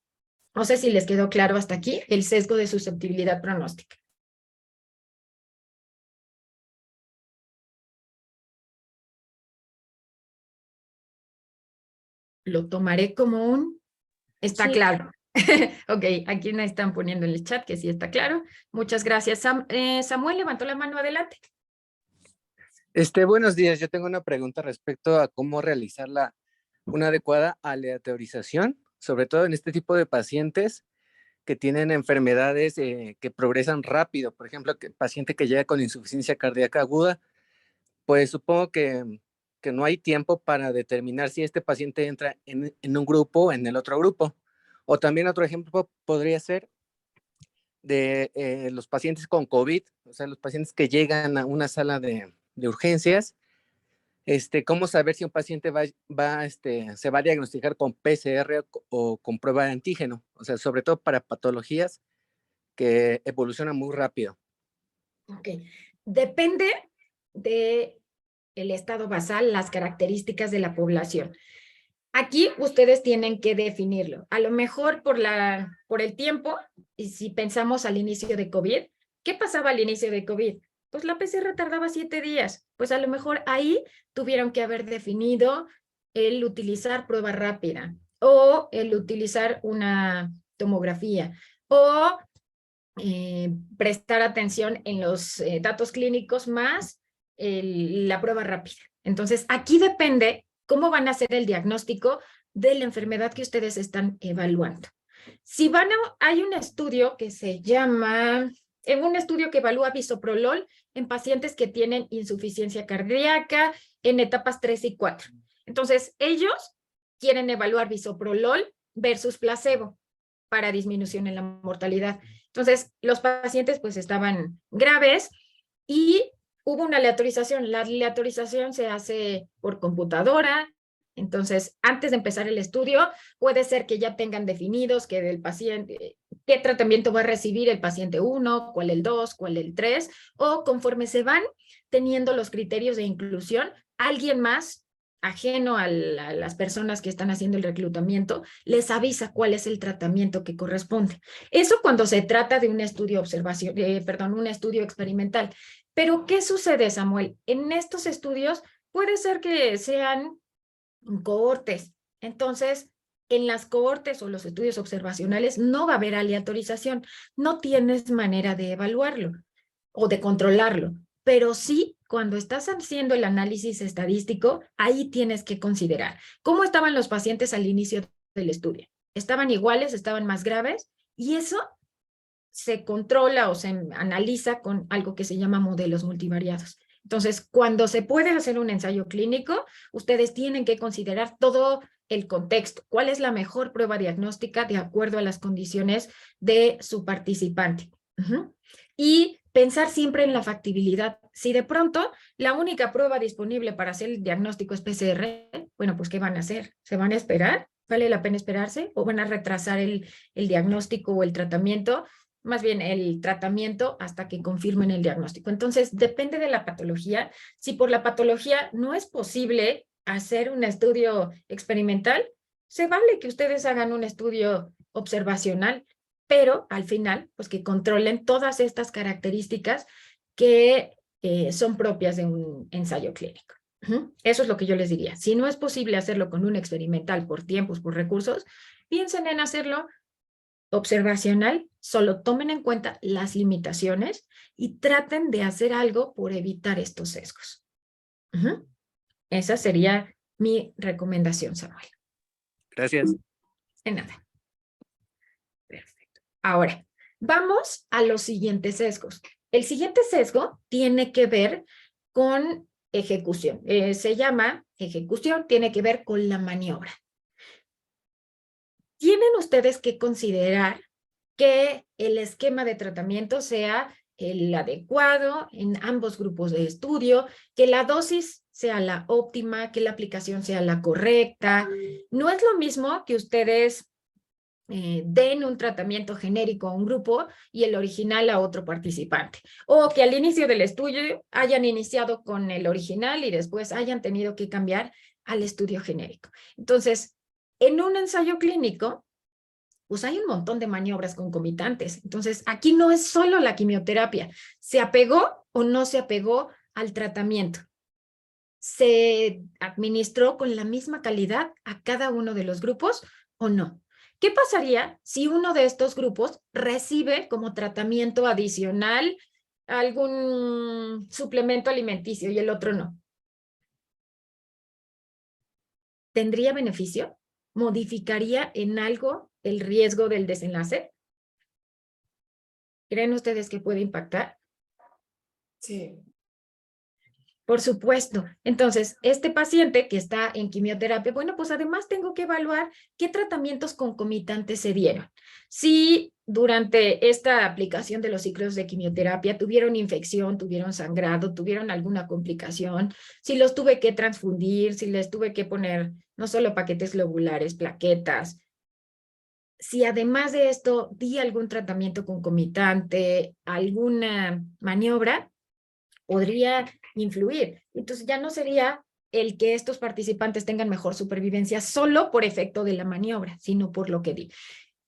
No sé si les quedó claro hasta aquí el sesgo de susceptibilidad pronóstica. Lo tomaré como un... Está Sí. claro. Ok, aquí me están poniendo en el chat que sí está claro. Muchas gracias. Samuel levantó la mano, adelante. Buenos días. Yo tengo una pregunta respecto a cómo realizar una adecuada aleatorización, sobre todo en este tipo de pacientes que tienen enfermedades que progresan rápido. Por ejemplo, que paciente que llega con insuficiencia cardíaca aguda, pues supongo que no hay tiempo para determinar si este paciente entra en un grupo o en el otro grupo. O también otro ejemplo podría ser de los pacientes con COVID, o sea, los pacientes que llegan a una sala de urgencias. ¿Cómo saber si un paciente se va a diagnosticar con PCR o con prueba de antígeno? O sea, sobre todo para patologías que evolucionan muy rápido. Ok, depende de el estado basal, las características de la población. Aquí ustedes tienen que definirlo. A lo mejor por el tiempo, y si pensamos al inicio de COVID, ¿qué pasaba al inicio de COVID? Pues la PCR tardaba 7 días. Pues a lo mejor ahí tuvieron que haber definido el utilizar prueba rápida o el utilizar una tomografía o prestar atención en los datos clínicos más la prueba rápida. Entonces, aquí depende cómo van a hacer el diagnóstico de la enfermedad que ustedes están evaluando. Si hay un estudio que se llama, un estudio que evalúa bisoprolol en pacientes que tienen insuficiencia cardíaca en etapas 3 y 4. Entonces, ellos quieren evaluar bisoprolol versus placebo para disminución en la mortalidad. Entonces, los pacientes pues estaban graves y hubo una aleatorización. La aleatorización se hace por computadora. Entonces, antes de empezar el estudio, puede ser que ya tengan definidos que del paciente, qué tratamiento va a recibir el paciente 1, cuál el 2, cuál el 3, o conforme se van teniendo los criterios de inclusión, alguien más ajeno a las personas que están haciendo el reclutamiento, les avisa cuál es el tratamiento que corresponde. Eso cuando se trata de un estudio un estudio experimental. Pero, ¿qué sucede, Samuel? En estos estudios puede ser que sean cohortes. Entonces, en las cohortes o los estudios observacionales no va a haber aleatorización. No tienes manera de evaluarlo o de controlarlo. Pero sí, cuando estás haciendo el análisis estadístico, ahí tienes que considerar cómo estaban los pacientes al inicio del estudio. ¿Estaban iguales? ¿Estaban más graves? Y eso se controla o se analiza con algo que se llama modelos multivariados. Entonces, cuando se puede hacer un ensayo clínico, ustedes tienen que considerar todo el contexto. ¿Cuál es la mejor prueba diagnóstica de acuerdo a las condiciones de su participante? Y pensar siempre en la factibilidad. Si de pronto la única prueba disponible para hacer el diagnóstico es PCR, bueno, pues ¿qué van a hacer? ¿Se van a esperar? ¿Vale la pena esperarse? ¿O van a retrasar el diagnóstico o el tratamiento? Más bien el tratamiento hasta que confirmen el diagnóstico. Entonces, depende de la patología. Si por la patología no es posible hacer un estudio experimental, se vale que ustedes hagan un estudio observacional, pero al final, pues que controlen todas estas características que son propias de un ensayo clínico. Eso es lo que yo les diría. Si no es posible hacerlo con un experimental por tiempos, por recursos, piensen en hacerlo observacional, solo tomen en cuenta las limitaciones y traten de hacer algo por evitar estos sesgos. Esa sería mi recomendación, Samuel. Gracias. De nada. Perfecto. Ahora, vamos a los siguientes sesgos. El siguiente sesgo tiene que ver con ejecución. Se llama ejecución, tiene que ver con la maniobra. Tienen ustedes que considerar que el esquema de tratamiento sea el adecuado en ambos grupos de estudio, que la dosis sea la óptima, que la aplicación sea la correcta. No es lo mismo que ustedes den un tratamiento genérico a un grupo y el original a otro participante. O que al inicio del estudio hayan iniciado con el original y después hayan tenido que cambiar al estudio genérico. Entonces, en un ensayo clínico, pues hay un montón de maniobras concomitantes. Entonces, aquí no es solo la quimioterapia. ¿Se apegó o no se apegó al tratamiento? ¿Se administró con la misma calidad a cada uno de los grupos o no? ¿Qué pasaría si uno de estos grupos recibe como tratamiento adicional algún suplemento alimenticio y el otro no? ¿Tendría beneficio? ¿Modificaría en algo el riesgo del desenlace? ¿Creen ustedes que puede impactar? Sí. Por supuesto. Entonces, este paciente que está en quimioterapia, bueno, pues además tengo que evaluar qué tratamientos concomitantes se dieron. Si durante esta aplicación de los ciclos de quimioterapia tuvieron infección, tuvieron sangrado, tuvieron alguna complicación, si los tuve que transfundir, si les tuve que poner no solo paquetes globulares, plaquetas. Si además de esto di algún tratamiento concomitante, alguna maniobra, podría influir. Entonces ya no sería el que estos participantes tengan mejor supervivencia solo por efecto de la maniobra, sino por lo que di.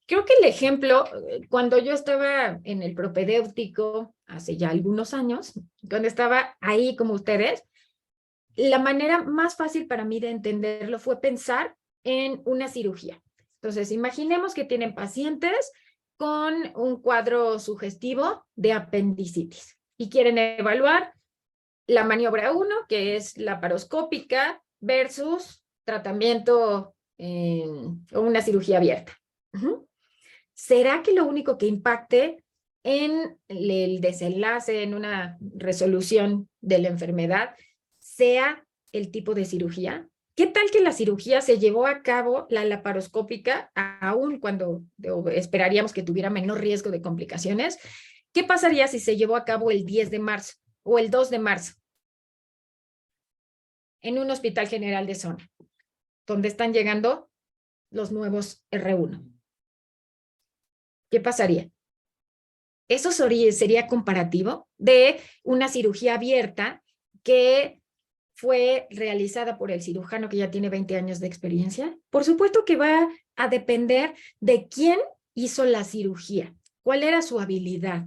Creo que el ejemplo, cuando yo estaba en el propedéutico hace ya algunos años, cuando estaba ahí como ustedes, la manera más fácil para mí de entenderlo fue pensar en una cirugía. Entonces, imaginemos que tienen pacientes con un cuadro sugestivo de apendicitis y quieren evaluar la maniobra 1, que es laparoscópica, versus tratamiento o una cirugía abierta. ¿Será que lo único que impacte en el desenlace, en una resolución de la enfermedad, sea el tipo de cirugía? ¿Qué tal que la cirugía se llevó a cabo, la laparoscópica, aún cuando esperaríamos que tuviera menor riesgo de complicaciones? ¿Qué pasaría si se llevó a cabo el 10 de marzo o el 2 de marzo en un hospital general de zona, donde están llegando los nuevos R1? ¿Qué pasaría? Eso sería comparativo de una cirugía abierta que fue realizada por el cirujano que ya tiene 20 años de experiencia. Por supuesto que va a depender de quién hizo la cirugía, cuál era su habilidad.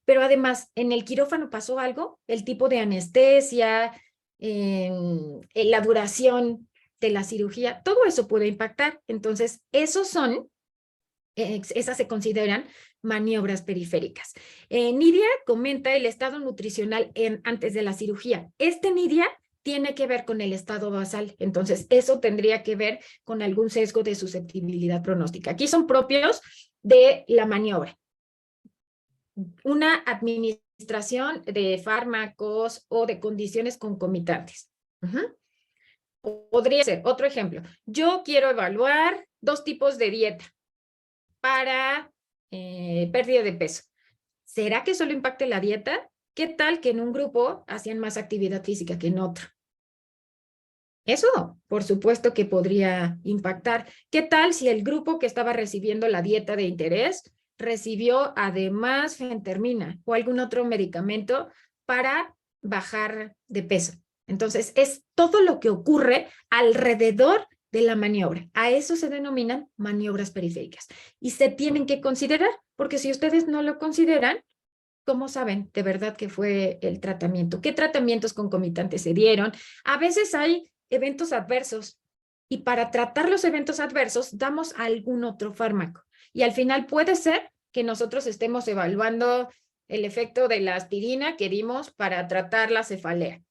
Pero además, en el quirófano pasó algo, el tipo de anestesia, la duración de la cirugía, todo eso puede impactar. Entonces, esas se consideran maniobras periféricas. Nidia comenta el estado nutricional antes de la cirugía. Nidia tiene que ver con el estado basal, entonces eso tendría que ver con algún sesgo de susceptibilidad pronóstica. Aquí son propios de la maniobra. Una administración de fármacos o de condiciones concomitantes. Podría ser, otro ejemplo, yo quiero evaluar 2 tipos de dieta para pérdida de peso. ¿Será que solo impacte la dieta? ¿Qué tal que en un grupo hacían más actividad física que en otro? Eso, por supuesto que podría impactar. ¿Qué tal si el grupo que estaba recibiendo la dieta de interés recibió además fentermina o algún otro medicamento para bajar de peso? Entonces, es todo lo que ocurre alrededor de la maniobra. A eso se denominan maniobras periféricas. Y se tienen que considerar, porque si ustedes no lo consideran, ¿cómo saben de verdad que fue el tratamiento? ¿Qué tratamientos concomitantes se dieron? A veces hay eventos adversos y para tratar los eventos adversos damos algún otro fármaco. Y al final puede ser que nosotros estemos evaluando el efecto de la aspirina que dimos para tratar la cefalea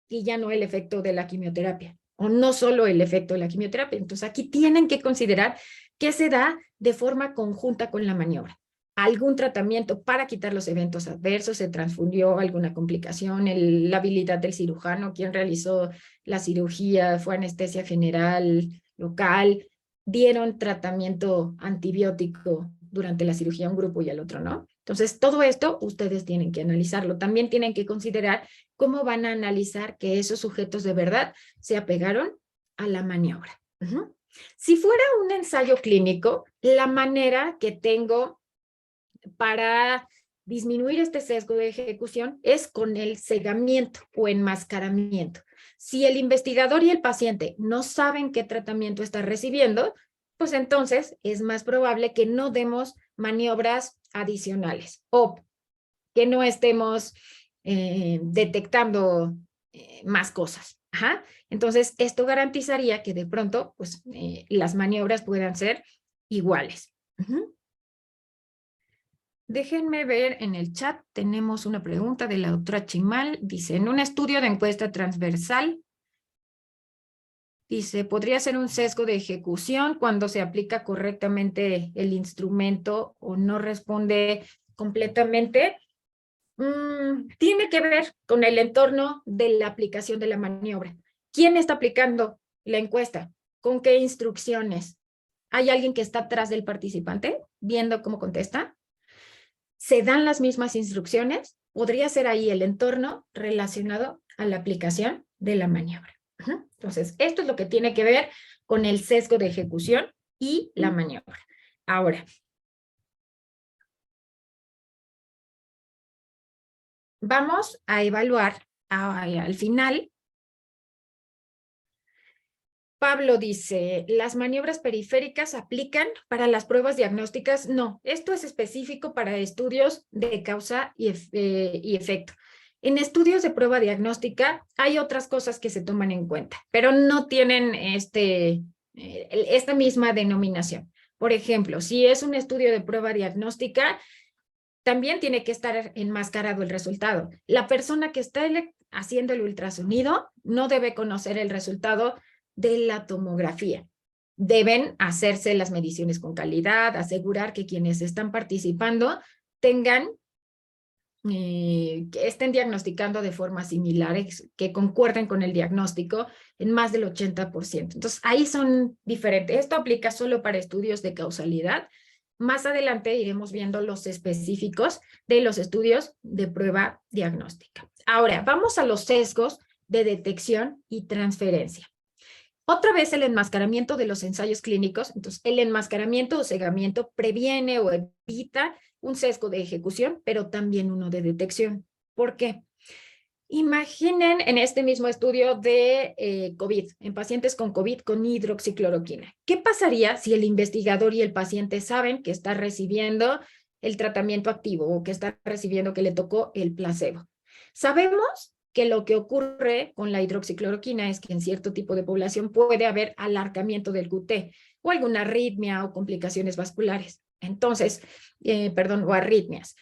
y ya no el efecto de la quimioterapia o no solo el efecto de la quimioterapia. Entonces aquí tienen que considerar que se da de forma conjunta con la maniobra. Algún tratamiento para quitar los eventos adversos, se transfundió alguna complicación, la habilidad del cirujano, quien realizó la cirugía, fue anestesia general, local, dieron tratamiento antibiótico durante la cirugía a un grupo y al otro no. Entonces, todo esto ustedes tienen que analizarlo. También tienen que considerar cómo van a analizar que esos sujetos de verdad se apegaron a la maniobra. Si fuera un ensayo clínico, la manera que tengo para disminuir este sesgo de ejecución es con el cegamiento o enmascaramiento. Si el investigador y el paciente no saben qué tratamiento está recibiendo, pues entonces es más probable que no demos maniobras adicionales o que no estemos detectando más cosas. Entonces, esto garantizaría que de pronto pues, las maniobras puedan ser iguales. Déjenme ver en el chat, tenemos una pregunta de la doctora Chimal. Dice, en un estudio de encuesta transversal, dice, ¿podría ser un sesgo de ejecución cuando se aplica correctamente el instrumento o no responde completamente? Tiene que ver con el entorno de la aplicación de la maniobra. ¿Quién está aplicando la encuesta? ¿Con qué instrucciones? ¿Hay alguien que está atrás del participante viendo cómo contesta? ¿Se dan las mismas instrucciones? Podría ser ahí el entorno relacionado a la aplicación de la maniobra. Entonces, esto es lo que tiene que ver con el sesgo de ejecución y la maniobra. Ahora, vamos a evaluar al final. Pablo dice, ¿las maniobras periféricas aplican para las pruebas diagnósticas? No, esto es específico para estudios de causa y efecto. En estudios de prueba diagnóstica hay otras cosas que se toman en cuenta, pero no tienen esta misma denominación. Por ejemplo, si es un estudio de prueba diagnóstica, también tiene que estar enmascarado el resultado. La persona que está haciendo el ultrasonido no debe conocer el resultado de la tomografía. Deben hacerse las mediciones con calidad, asegurar que quienes están participando tengan que estén diagnosticando de forma similar, que concuerden con el diagnóstico en más del 80%. Entonces, ahí son diferentes. Esto aplica solo para estudios de causalidad. Más adelante iremos viendo los específicos de los estudios de prueba diagnóstica. Ahora, vamos a los sesgos de detección y transferencia. Otra vez el enmascaramiento de los ensayos clínicos. Entonces, el enmascaramiento o cegamiento previene o evita un sesgo de ejecución, pero también uno de detección. ¿Por qué? Imaginen en este mismo estudio de COVID, en pacientes con COVID con hidroxicloroquina. ¿Qué pasaría si el investigador y el paciente saben que está recibiendo el tratamiento activo o que está recibiendo, que le tocó el placebo? Sabemos que lo que ocurre con la hidroxicloroquina es que en cierto tipo de población puede haber alargamiento del QT o alguna arritmia o complicaciones vasculares. Entonces, o arritmias.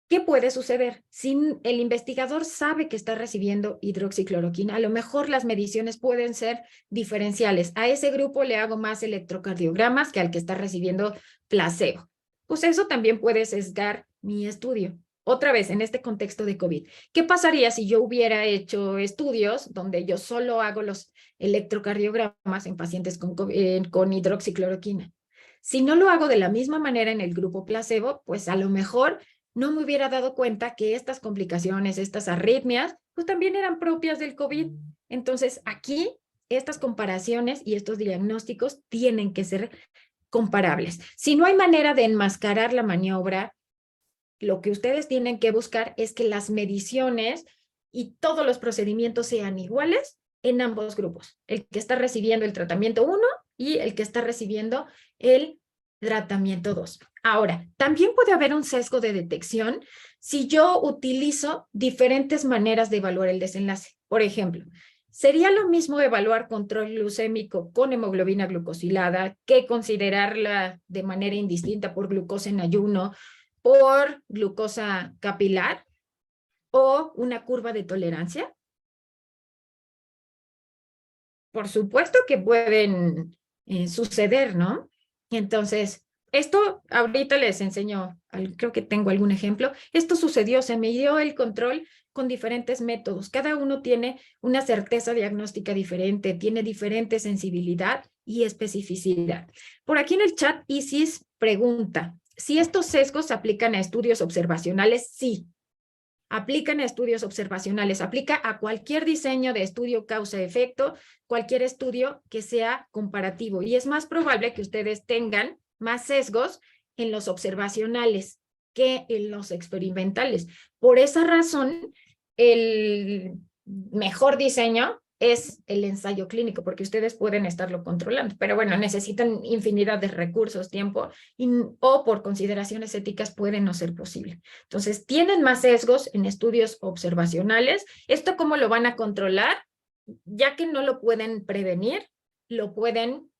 ¿Qué puede suceder? Si el investigador sabe que está recibiendo hidroxicloroquina, a lo mejor las mediciones pueden ser diferenciales. A ese grupo le hago más electrocardiogramas que al que está recibiendo placebo. Pues eso también puede sesgar mi estudio. Otra vez, en este contexto de COVID, ¿qué pasaría si yo hubiera hecho estudios donde yo solo hago los electrocardiogramas en pacientes con hidroxicloroquina? Si no lo hago de la misma manera en el grupo placebo, pues a lo mejor no me hubiera dado cuenta que estas complicaciones, estas arritmias, pues también eran propias del COVID. Entonces, aquí estas comparaciones y estos diagnósticos tienen que ser comparables. Si no hay manera de enmascarar la maniobra, lo que ustedes tienen que buscar es que las mediciones y todos los procedimientos sean iguales en ambos grupos. El que está recibiendo el tratamiento 1 y el que está recibiendo el tratamiento 2. Ahora, también puede haber un sesgo de detección si yo utilizo diferentes maneras de evaluar el desenlace. Por ejemplo, ¿sería lo mismo evaluar control glucémico con hemoglobina glucosilada que considerarla de manera indistinta por glucosa en ayuno, por glucosa capilar o una curva de tolerancia? Por supuesto que pueden suceder, ¿no? Entonces, esto ahorita les enseño, creo que tengo algún ejemplo. Esto sucedió, se midió el control con diferentes métodos. Cada uno tiene una certeza diagnóstica diferente, tiene diferente sensibilidad y especificidad. Por aquí en el chat, Isis pregunta, ¿si estos sesgos se aplican a estudios observacionales? Sí. Aplican a estudios observacionales, aplica a cualquier diseño de estudio causa-efecto, cualquier estudio que sea comparativo. Y es más probable que ustedes tengan más sesgos en los observacionales que en los experimentales. Por esa razón, el mejor diseño es el ensayo clínico, porque ustedes pueden estarlo controlando. Pero bueno, necesitan infinidad de recursos, tiempo, o por consideraciones éticas puede no ser posible. Entonces, tienen más sesgos en estudios observacionales. ¿Esto cómo lo van a controlar? Ya que no lo pueden prevenir, lo pueden,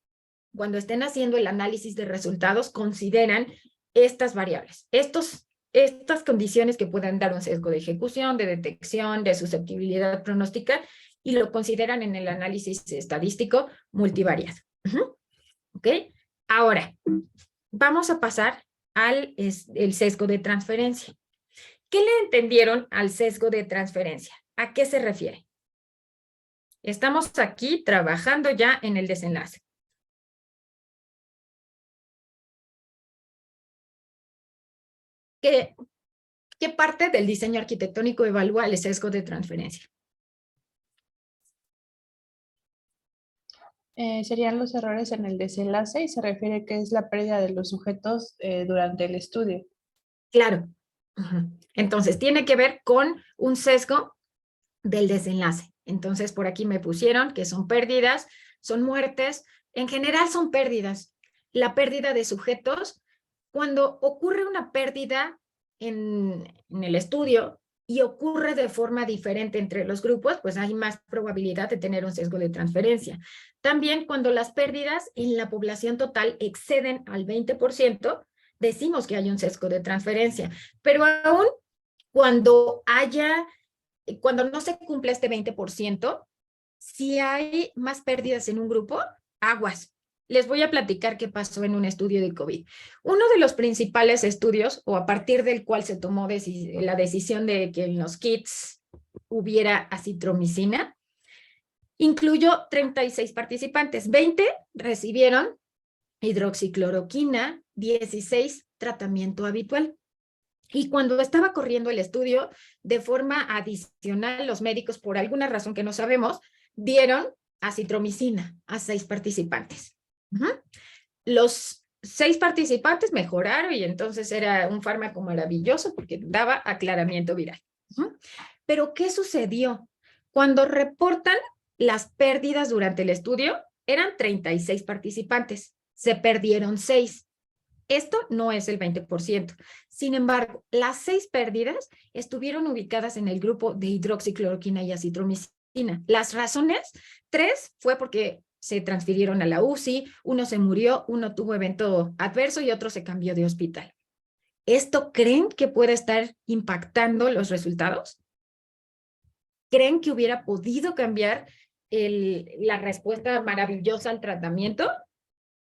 cuando estén haciendo el análisis de resultados, consideran estas variables, estas condiciones que pueden dar un sesgo de ejecución, de detección, de susceptibilidad pronóstica, y lo consideran en el análisis estadístico multivariado. ¿Ok? Ahora, vamos a pasar al el sesgo de transferencia. ¿Qué le entendieron al sesgo de transferencia? ¿A qué se refiere? Estamos aquí trabajando ya en el desenlace. ¿Qué parte del diseño arquitectónico evalúa el sesgo de transferencia? Serían los errores en el desenlace y se refiere que es la pérdida de los sujetos durante el estudio. Claro. Entonces, tiene que ver con un sesgo del desenlace. Entonces, por aquí me pusieron que son pérdidas, son muertes, en general son pérdidas. La pérdida de sujetos, cuando ocurre una pérdida en el estudio y ocurre de forma diferente entre los grupos, pues hay más probabilidad de tener un sesgo de transferencia. También cuando las pérdidas en la población total exceden al 20%, decimos que hay un sesgo de transferencia. Pero aún cuando no se cumple este 20%, si hay más pérdidas en un grupo, aguas. les voy a platicar qué pasó en un estudio de COVID. Uno de los principales estudios, o a partir del cual se tomó la decisión de que en los kits hubiera acitromicina, incluyó 36 participantes. 20 recibieron hidroxicloroquina, 16 tratamiento habitual. Y cuando estaba corriendo el estudio, de forma adicional, los médicos, por alguna razón que no sabemos, dieron acitromicina a 6 participantes. Los 6 participantes mejoraron y entonces era un fármaco maravilloso porque daba aclaramiento viral. Pero, ¿qué sucedió? Cuando reportan las pérdidas durante el estudio, eran 36 participantes, se perdieron 6. Esto no es el 20%. Sin embargo, las 6 pérdidas estuvieron ubicadas en el grupo de hidroxicloroquina y acitromicina. Las razones, 3 fue porque se transfirieron a la UCI, uno se murió, uno tuvo evento adverso y otro se cambió de hospital. ¿Esto creen que puede estar impactando los resultados? ¿Creen que hubiera podido cambiar la respuesta maravillosa al tratamiento?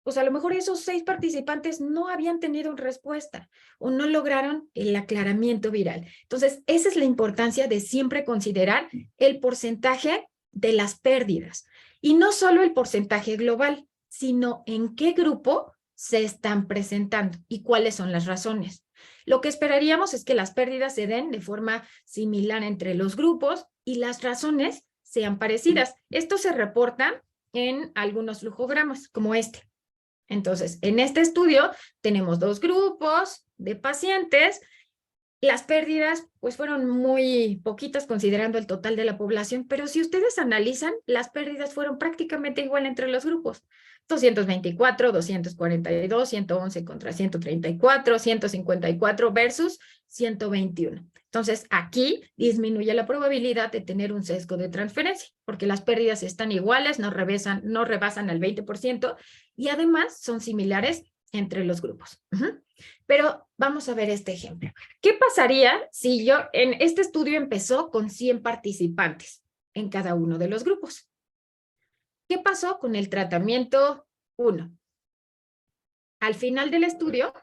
Pues a lo mejor esos 6 participantes no habían tenido respuesta o no lograron el aclaramiento viral. Entonces, esa es la importancia de siempre considerar el porcentaje de las pérdidas. Y no solo el porcentaje global, sino en qué grupo se están presentando y cuáles son las razones. Lo que esperaríamos es que las pérdidas se den de forma similar entre los grupos y las razones sean parecidas. Esto se reporta en algunos flujogramas, como este. Entonces, en este estudio tenemos 2 grupos de pacientes. Las pérdidas pues fueron muy poquitas considerando el total de la población, pero si ustedes analizan, las pérdidas fueron prácticamente igual entre los grupos. 224, 242, 111 contra 134, 154 versus 121. Entonces, aquí disminuye la probabilidad de tener un sesgo de transferencia, porque las pérdidas están iguales, no rebasan el 20%, y además son similares entre los grupos. Pero vamos a ver este ejemplo. ¿Qué pasaría si en este estudio empezó con 100 participantes en cada uno de los grupos? ¿Qué pasó con el tratamiento 1? Al final del estudio,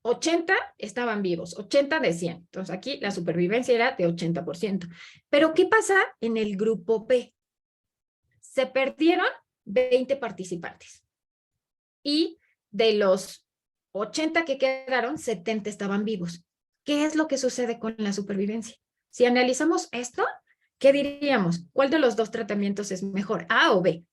80 estaban vivos, 80 de 100. Entonces aquí la supervivencia era de 80%. Pero ¿qué pasa en el grupo B? Se perdieron 20 participantes. Y de los 80 que quedaron, 70 estaban vivos. ¿Qué es lo que sucede con la supervivencia? Si analizamos esto, ¿qué diríamos? ¿Cuál de los 2 tratamientos es mejor, A o B?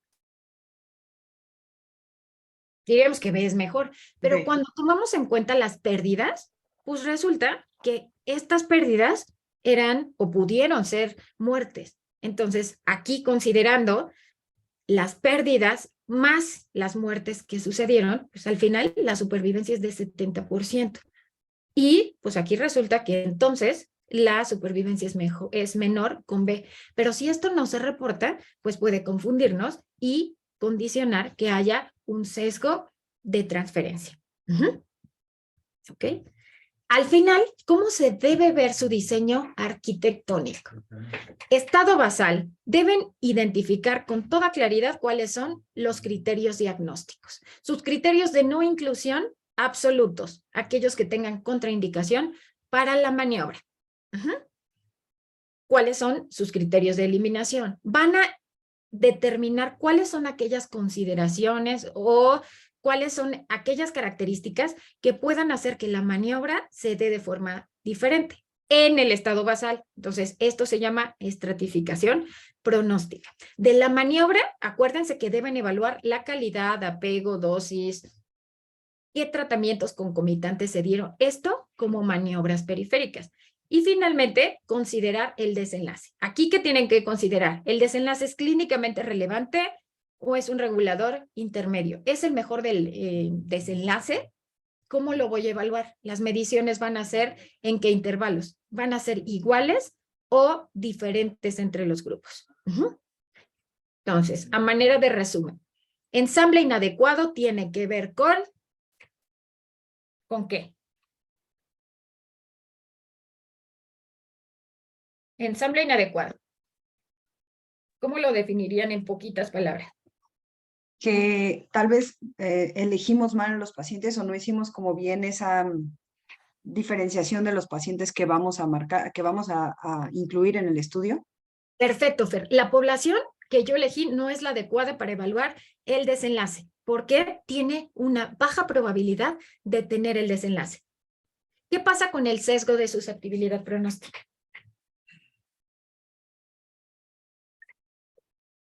Diríamos que B es mejor, pero B. cuando tomamos en cuenta las pérdidas, pues resulta que estas pérdidas eran o pudieron ser muertes. Entonces, aquí considerando las pérdidas más las muertes que sucedieron, pues al final la supervivencia es de 70%. Y pues aquí resulta que entonces la supervivencia es menor con B. Pero si esto no se reporta, pues puede confundirnos y condicionar que haya un sesgo de transferencia. ¿Ok? Al final, ¿cómo se debe ver su diseño arquitectónico? Estado basal. Deben identificar con toda claridad cuáles son los criterios diagnósticos. Sus criterios de no inclusión absolutos, aquellos que tengan contraindicación para la maniobra. ¿Cuáles son sus criterios de eliminación? Van a determinar cuáles son aquellas consideraciones o cuáles son aquellas características que puedan hacer que la maniobra se dé de forma diferente en el estado basal. Entonces, esto se llama estratificación pronóstica. De la maniobra, acuérdense que deben evaluar la calidad, apego, dosis, qué tratamientos concomitantes se dieron. Esto como maniobras periféricas. Y finalmente, considerar el desenlace. Aquí, ¿qué tienen que considerar? ¿El desenlace es clínicamente relevante o es un regulador intermedio? ¿Es el mejor del desenlace? ¿Cómo lo voy a evaluar? Las mediciones van a ser ¿en qué intervalos? ¿Van a ser iguales o diferentes entre los grupos? Entonces, a manera de resumen, ensamble inadecuado tiene que ver ¿con qué? Ensamble inadecuado. ¿Cómo lo definirían en poquitas palabras? que tal vez elegimos mal a los pacientes o no hicimos como bien esa diferenciación de los pacientes que vamos a marcar, que vamos a incluir en el estudio? Perfecto, Fer. La población que yo elegí no es la adecuada para evaluar el desenlace, porque tiene una baja probabilidad de tener el desenlace. ¿Qué pasa con el sesgo de susceptibilidad pronóstica?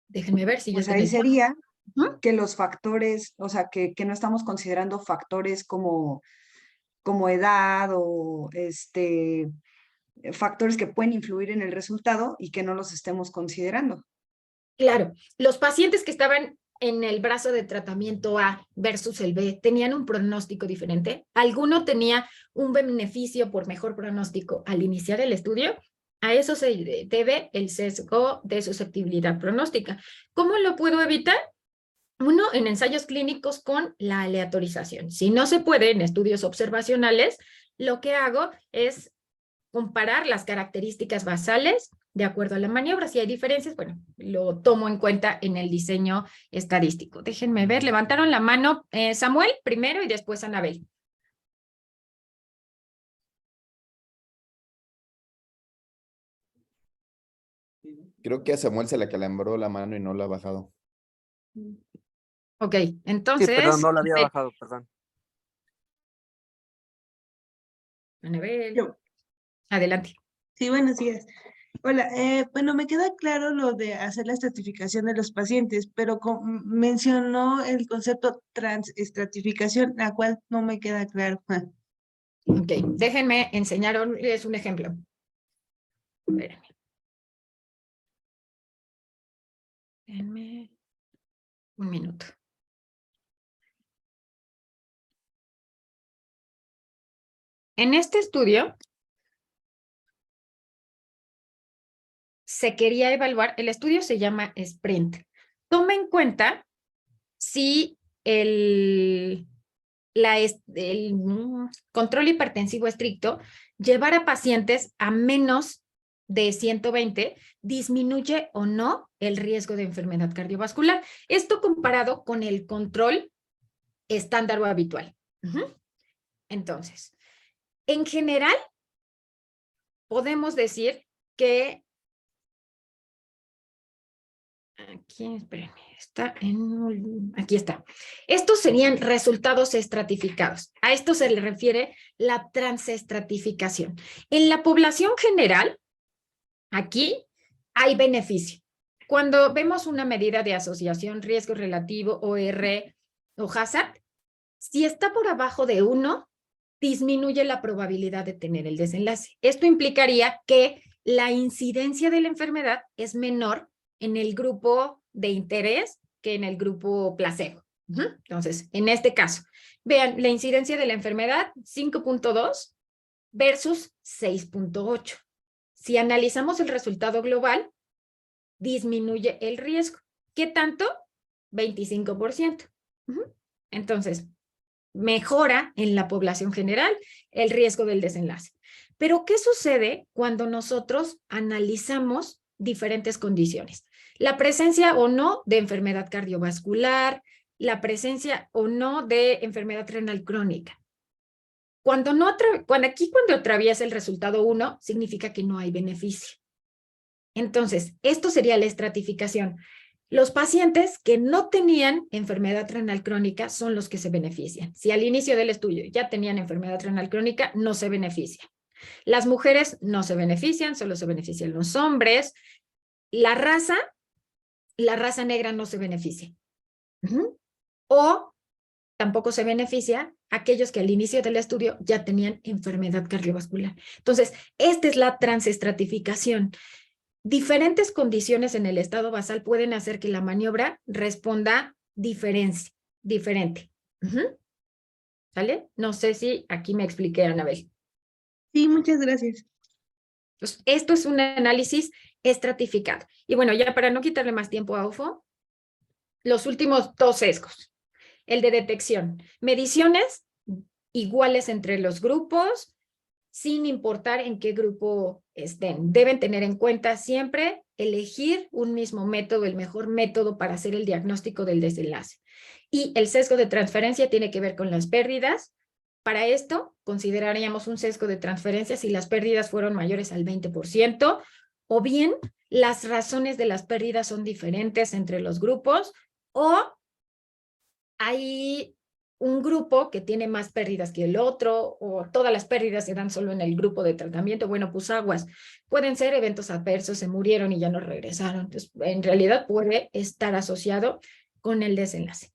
Déjenme ver si Pues yo ahí tengo. sería que los factores, o sea, que no estamos considerando factores como edad o factores que pueden influir en el resultado y que no los estemos considerando. Claro, los pacientes que estaban en el brazo de tratamiento A versus el B tenían un pronóstico diferente. Alguno tenía un beneficio por mejor pronóstico al iniciar el estudio. A eso se debe el sesgo de susceptibilidad pronóstica. ¿Cómo lo puedo evitar? Uno, en ensayos clínicos con la aleatorización. Si no se puede en estudios observacionales, lo que hago es comparar las características basales de acuerdo a la maniobra. Si hay diferencias, bueno, lo tomo en cuenta en el diseño estadístico. Déjenme ver, levantaron la mano Samuel primero y después Anabel. Creo que a Samuel se le calambró la mano y no la ha bajado. Ok, Sí, entonces... perdón, no la había bajado, perdón. Anabel, Yo. adelante. Sí, buenos días. Hola, bueno, me queda claro lo de hacer la estratificación de los pacientes, pero mencionó el concepto transestratificación, la cual no me queda claro. Ok, déjenme enseñarles un ejemplo. Espérenme. Denme un minuto. En este estudio se quería evaluar, el estudio se llama Sprint. Toma en cuenta si el control hipertensivo estricto llevar a pacientes a menos de 120 disminuye o no el riesgo de enfermedad cardiovascular. Esto comparado con el control estándar o habitual. Entonces, en general, podemos decir que aquí, espérenme, aquí está. Estos serían resultados estratificados. A esto se le refiere la transestratificación. En la población general, aquí hay beneficio. Cuando vemos una medida de asociación riesgo relativo, OR o hazard, si está por abajo de 1, disminuye la probabilidad de tener el desenlace. Esto implicaría que la incidencia de la enfermedad es menor en el grupo de interés que en el grupo placebo. Entonces, en este caso, vean, la incidencia de la enfermedad 5.2 versus 6.8. Si analizamos el resultado global, disminuye el riesgo. ¿Qué tanto? 25%. Entonces, mejora en la población general el riesgo del desenlace. Pero, ¿qué sucede cuando nosotros analizamos diferentes condiciones? La presencia o no de enfermedad cardiovascular, la presencia o no de enfermedad renal crónica. Cuando atraviesa el resultado 1, significa que no hay beneficio. Entonces, esto sería la estratificación. Los pacientes que no tenían enfermedad renal crónica son los que se benefician. Si al inicio del estudio ya tenían enfermedad renal crónica, no se benefician. Las mujeres no se benefician, solo se benefician los hombres. La raza negra no se beneficia. O tampoco se beneficia aquellos que al inicio del estudio ya tenían enfermedad cardiovascular. Entonces, esta es la transestratificación. Diferentes condiciones en el estado basal pueden hacer que la maniobra responda diferente. ¿Sale? No sé si aquí me expliqué, Anabel. Sí, muchas gracias. Entonces, esto es un análisis estratificado. Y bueno, ya para no quitarle más tiempo a UFO, los últimos 2 sesgos. El de detección. Mediciones iguales entre los grupos, sin importar en qué grupo estén. Deben tener en cuenta siempre elegir un mismo método, el mejor método para hacer el diagnóstico del desenlace. Y el sesgo de transferencia tiene que ver con las pérdidas. Para esto, consideraríamos un sesgo de transferencia si las pérdidas fueron mayores al 20%, o bien las razones de las pérdidas son diferentes entre los grupos, o hay un grupo que tiene más pérdidas que el otro, o todas las pérdidas se dan solo en el grupo de tratamiento. Bueno, pues aguas. Pueden ser eventos adversos, se murieron y ya no regresaron. Entonces, en realidad puede estar asociado con el desenlace.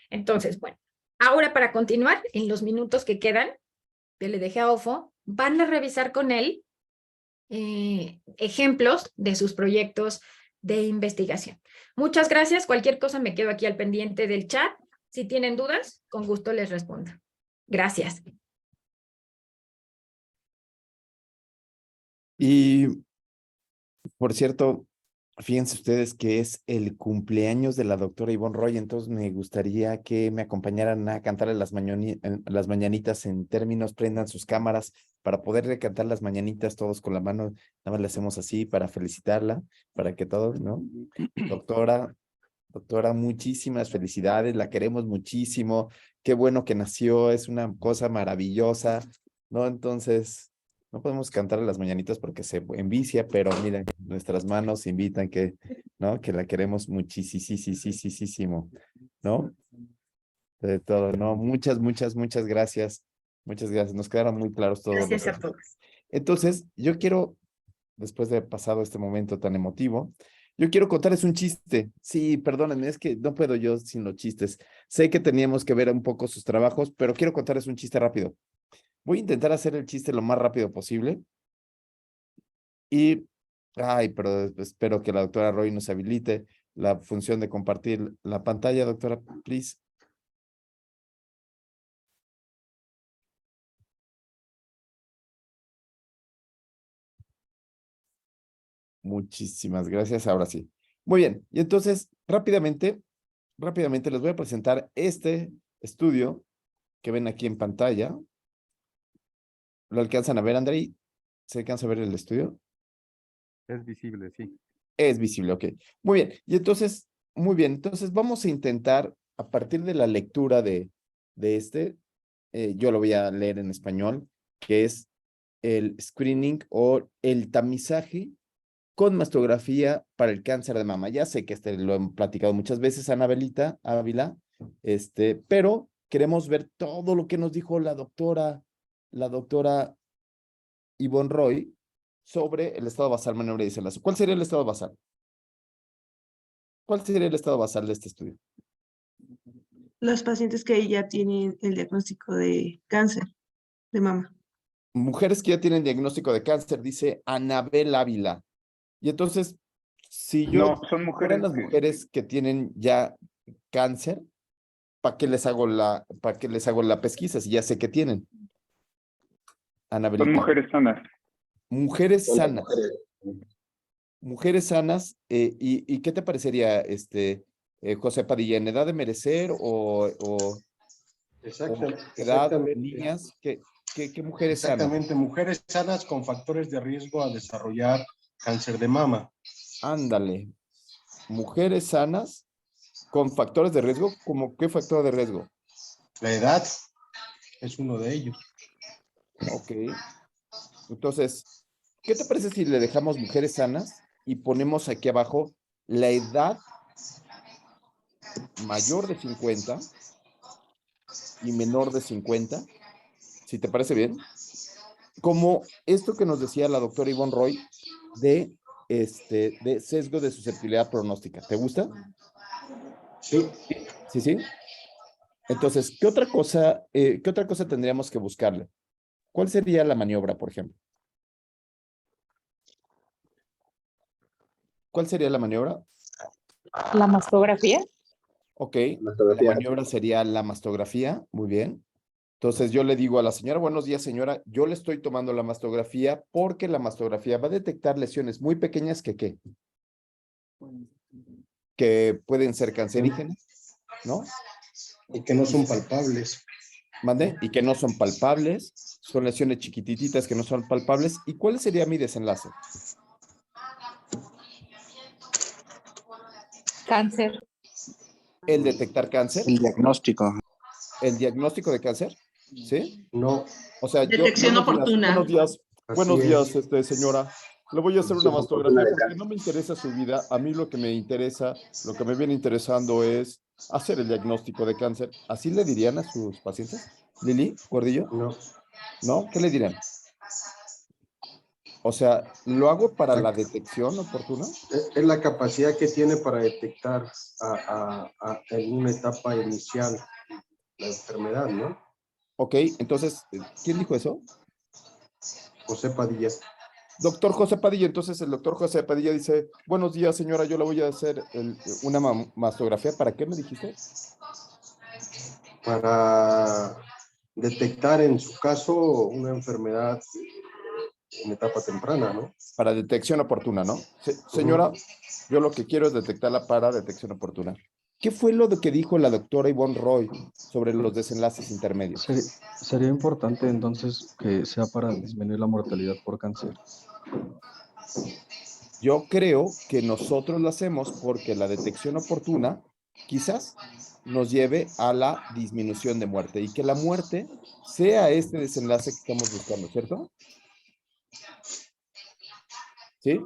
Entonces, bueno, ahora para continuar, en los minutos que quedan, que le dejé a Ofo, van a revisar con él ejemplos de sus proyectos de investigación. Muchas gracias. Cualquier cosa me quedo aquí al pendiente del chat. Si tienen dudas, con gusto les respondo. Gracias. Y, por cierto, fíjense ustedes que es el cumpleaños de la doctora Ivonne Roy, entonces me gustaría que me acompañaran a cantarle las mañanitas en términos, prendan sus cámaras para poderle cantar las mañanitas todos con la mano, nada más le hacemos así para felicitarla, para que todos, ¿no? Doctora, muchísimas felicidades, la queremos muchísimo, qué bueno que nació, es una cosa maravillosa, ¿no? Entonces, no podemos cantarle las mañanitas porque se envicia, pero miren, nuestras manos invitan que, ¿no? Que la queremos muchísimo, ¿no? De todo, ¿no? Muchas gracias. Muchas gracias, nos quedaron muy claros todos. Gracias a todos. Entonces, yo quiero, después de pasado este momento tan emotivo, yo quiero contarles un chiste. Sí, perdónenme, es que no puedo yo sin los chistes. Sé que teníamos que ver un poco sus trabajos, pero quiero contarles un chiste rápido. Voy a intentar hacer el chiste lo más rápido posible. Pero espero que la doctora Roy nos habilite la función de compartir la pantalla, doctora, please. Muchísimas gracias, ahora sí. Muy bien, y entonces rápidamente les voy a presentar este estudio que ven aquí en pantalla. ¿Lo alcanzan a ver, Andrei? ¿Se alcanza a ver el estudio? Es visible, sí. Es visible, ok. Muy bien, y entonces, entonces vamos a intentar, a partir de la lectura de yo lo voy a leer en español, que es el screening o el tamizaje con mastografía para el cáncer de mama. Ya sé que lo han platicado muchas veces, Anabelita Ávila, pero queremos ver todo lo que nos dijo la doctora Ivonne Roy sobre el estado basal, maniobra de desenlace. ¿Cuál sería el estado basal? ¿Cuál sería el estado basal de este estudio? Los pacientes que ya tienen el diagnóstico de cáncer de mama. Mujeres que ya tienen diagnóstico de cáncer, dice Anabel Ávila. Y entonces, si yo No, son fueran mujeres las mujeres que tienen ya cáncer, ¿para qué les hago la pesquisa si ya sé que tienen? Anabelita. Son mujeres sanas. Mujeres sanas. Mujeres sanas, ¿y qué te parecería, José Padilla, en edad de merecer o edad, niñas? ¿Qué mujeres sanas? Exactamente, mujeres sanas con factores de riesgo a desarrollar cáncer de mama. Ándale. Mujeres sanas con factores de riesgo, ¿cómo qué factor de riesgo? La edad es uno de ellos. Ok. Entonces, ¿qué te parece si le dejamos mujeres sanas y ponemos aquí abajo la edad mayor de 50 y menor de 50? Si te parece bien. Como esto que nos decía la doctora Ivonne Roy de sesgo de susceptibilidad pronóstica. ¿Te gusta? Sí. Sí. Entonces, ¿qué otra cosa tendríamos que buscarle? ¿Cuál sería la maniobra, por ejemplo? ¿Cuál sería la maniobra? La mastografía. Ok, la maniobra sería la mastografía, muy bien. Entonces yo le digo a la señora, buenos días señora, yo le estoy tomando la mastografía porque la mastografía va a detectar lesiones muy pequeñas que pueden ser cancerígenas, ¿no? Y que no son palpables. ¿Mande? Y que no son palpables, son lesiones chiquititas que no son palpables. ¿Y cuál sería mi desenlace? Cáncer. el detectar cáncer. El diagnóstico. El diagnóstico de cáncer, ¿sí? No. O sea, Detección oportuna. Buenos días, buenos Así días, es. señora. Le voy a hacer una Detección mastografía oportuna de porque cáncer. no me interesa su vida. A mí lo que me interesa, lo que me viene interesando es hacer el diagnóstico de cáncer. ¿Así le dirían a sus pacientes? Lili, Gordillo. No. ¿No? ¿Qué le dirían? O sea, ¿lo hago para la detección oportuna? Es la capacidad que tiene para detectar en una etapa inicial la enfermedad, ¿no? Ok, entonces, ¿quién dijo eso? José Padilla. Doctor José Padilla, entonces el doctor José Padilla dice, buenos días señora, yo le voy a hacer una mastografía. ¿Para qué me dijiste? Para detectar en su caso una enfermedad en etapa temprana, ¿no? Para detección oportuna, ¿no? Señora, yo lo que quiero es detectarla para detección oportuna. ¿Qué fue lo de que dijo la doctora Yvonne Roy sobre los desenlaces intermedios? Sería importante entonces que sea para disminuir la mortalidad por cáncer. Yo creo que nosotros lo hacemos porque la detección oportuna quizás nos lleve a la disminución de muerte y que la muerte sea este desenlace que estamos buscando, ¿cierto? ¿Sí?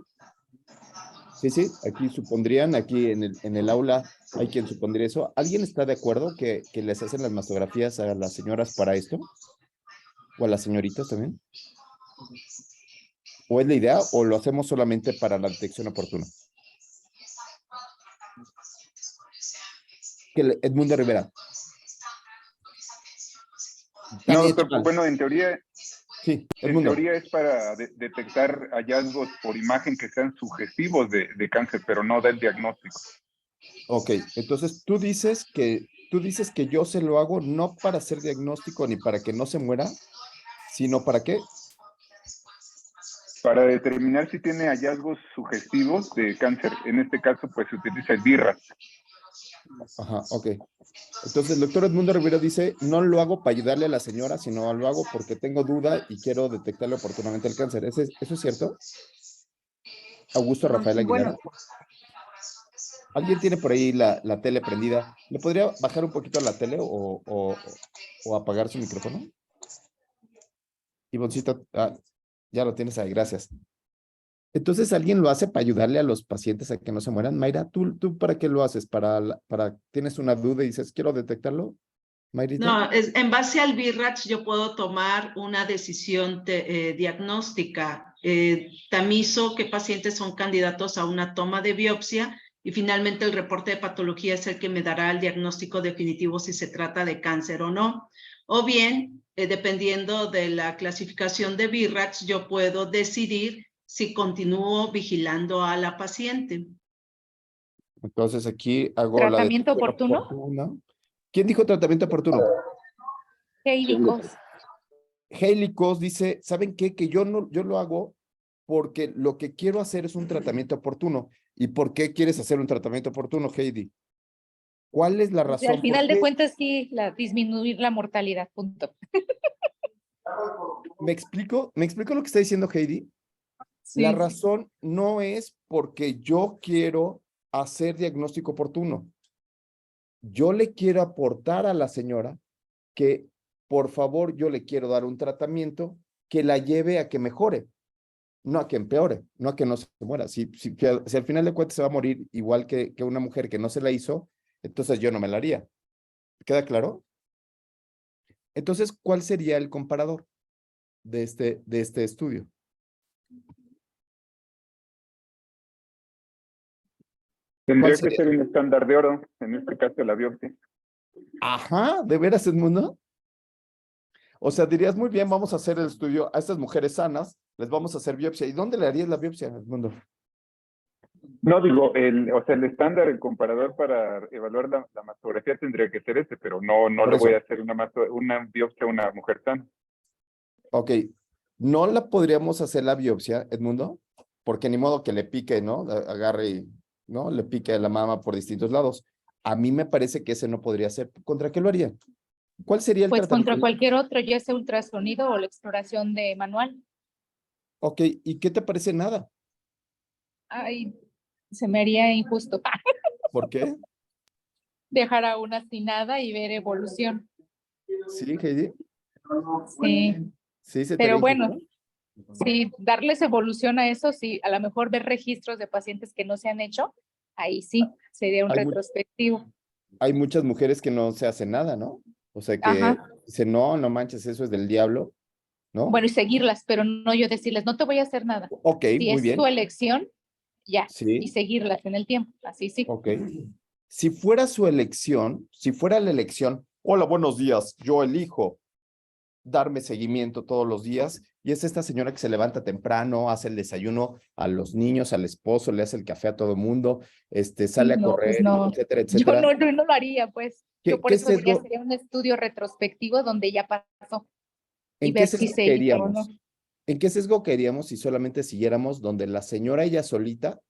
Sí, aquí supondrían, aquí en el aula hay quien supondría eso. ¿Alguien está de acuerdo que les hacen las mastografías a las señoras para esto? ¿O a las señoritas también? ¿O es la idea o lo hacemos solamente para la detección oportuna? Edmundo Rivera. No, doctor, bueno, en teoría, sí, en teoría es para detectar hallazgos por imagen que sean sugestivos de cáncer, pero no del diagnóstico. Ok, entonces tú dices que yo se lo hago no para hacer diagnóstico ni para que no se muera, sino ¿para qué? Para determinar si tiene hallazgos sugestivos de cáncer. En este caso, pues se utiliza el BIRAT. Ajá, ok. Entonces el doctor Edmundo Rivera dice, no lo hago para ayudarle a la señora, sino lo hago porque tengo duda y quiero detectarle oportunamente el cáncer. ¿Eso es cierto? Augusto Rafael Aguilar. Bueno, ¿Alguien tiene por ahí la tele prendida? ¿Le podría bajar un poquito la tele o apagar su micrófono? Ivoncita, ya lo tienes ahí, gracias. Entonces, ¿alguien lo hace para ayudarle a los pacientes a que no se mueran? Mayra, ¿tú para qué lo haces? ¿Tienes una duda y dices, quiero detectarlo? Mayrita. No, en base al BIRATS yo puedo tomar una decisión diagnóstica. Tamizo qué pacientes son candidatos a una toma de biopsia y finalmente el reporte de patología es el que me dará el diagnóstico definitivo si se trata de cáncer o no. O bien, dependiendo de la clasificación de BIRATS, yo puedo decidir si continúo vigilando a la paciente. Entonces aquí hago ¿Tratamiento oportuno? ¿Quién dijo tratamiento oportuno? Hayley Cos. Hayley Cos dice, ¿saben qué? Que yo lo hago porque lo que quiero hacer es un tratamiento oportuno. ¿Y por qué quieres hacer un tratamiento oportuno, Heidi? ¿Cuál es la razón? Al final de cuentas, sí, disminuir la mortalidad, punto. ¿Me explico lo que está diciendo Heidi? Sí. La razón no es porque yo quiero hacer diagnóstico oportuno. Yo le quiero aportar a la señora que, por favor, yo le quiero dar un tratamiento que la lleve a que mejore, no a que empeore, no a que no se muera. Si al final de cuentas se va a morir igual que una mujer que no se la hizo, entonces yo no me la haría. ¿Queda claro? Entonces, ¿cuál sería el comparador de este estudio? Tendría que ser un estándar de oro, en este caso la biopsia. Ajá, ¿de veras, Edmundo? O sea, dirías, muy bien, vamos a hacer el estudio a estas mujeres sanas, les vamos a hacer biopsia. ¿Y dónde le harías la biopsia, Edmundo? No, digo, el estándar, el comparador para evaluar la mastografía tendría que ser ese, pero no le voy a hacer una biopsia a una mujer sana. Ok, ¿no la podríamos hacer la biopsia, Edmundo? Porque ni modo que le pique, ¿no? Agarre y, ¿no? Le pique la mama por distintos lados. A mí me parece que ese no podría ser. ¿Contra qué lo haría? ¿Cuál sería el Pues tratamiento? contra cualquier otro, ya sea ultrasonido o la exploración de manual. Ok, ¿y qué te parece nada? Ay, se me haría injusto. ¿Por qué? dejar a una sin nada y ver evolución. Sí, Heidi. Sí, Sí, se te pero ve bueno, injusto. sí, darles evolución a eso, sí, a lo mejor ver registros de pacientes que no se han hecho, ahí sí, sería un Hay mu- retrospectivo. Hay muchas mujeres que no se hacen nada, ¿no? O sea, que Ajá. dicen, no, no manches, eso es del diablo, ¿no? Bueno, y seguirlas, pero no yo decirles, no te voy a hacer nada. Ok, Si muy es tu bien. elección, ya, y Sí, seguirlas en el tiempo, así sí. ok. Si fuera su elección, si fuera la elección, hola, buenos días, yo elijo darme seguimiento todos los días, y es esta señora que se levanta temprano, hace el desayuno a los niños, al esposo, le hace el café a todo el mundo, sale a No, pues correr, no. etcétera, Yo etcétera. no lo haría, pues. Yo por ¿Qué eso diría, sesgo, sería un estudio retrospectivo donde ya pasó y en qué ver si sesgo se hizo o no. queríamos? ¿En qué sesgo queríamos si solamente siguiéramos donde la señora ella solitita,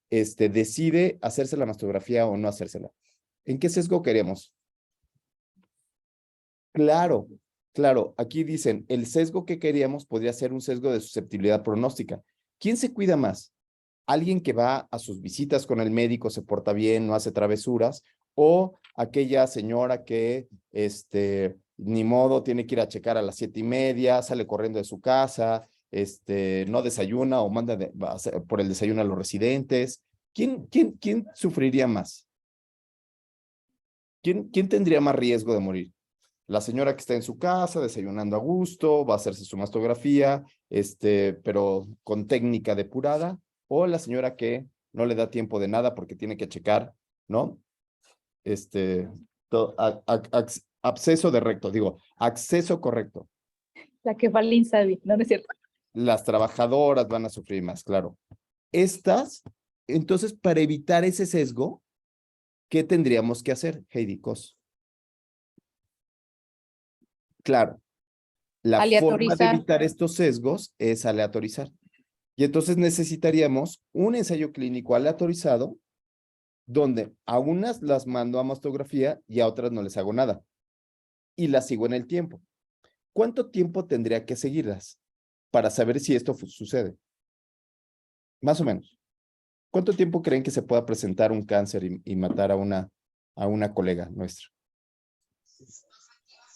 decide hacerse la mastografía o no hacérsela? ¿En qué sesgo queríamos? Claro, claro. Aquí dicen, el sesgo que queríamos podría ser un sesgo de susceptibilidad pronóstica. ¿Quién se cuida más? ¿Alguien que va a sus visitas con el médico, se porta bien, no hace travesuras? ¿O aquella señora que, ni modo, tiene que ir a checar a las 7:30, sale corriendo de su casa, no desayuna o manda por el desayuno a los residentes? ¿Quién sufriría más? ¿Quién tendría más riesgo de morir? La señora que está en su casa, desayunando a gusto, va a hacerse su mastografía, pero con técnica depurada, o la señora que no le da tiempo de nada porque tiene que checar, ¿no? Absceso de recto, acceso correcto. La que va al INSABI, no es cierto. Las trabajadoras van a sufrir más, claro. Entonces, para evitar ese sesgo, ¿qué tendríamos que hacer, Heidi Cos? Claro, la forma de Aleatorizar. evitar estos sesgos es aleatorizar. Y entonces necesitaríamos un ensayo clínico aleatorizado donde a unas las mando a mastografía y a otras no les hago nada. Y las sigo en el tiempo. ¿Cuánto tiempo tendría que seguirlas para saber si esto sucede? Más o menos. ¿Cuánto tiempo creen que se pueda presentar un cáncer y matar a una colega nuestra?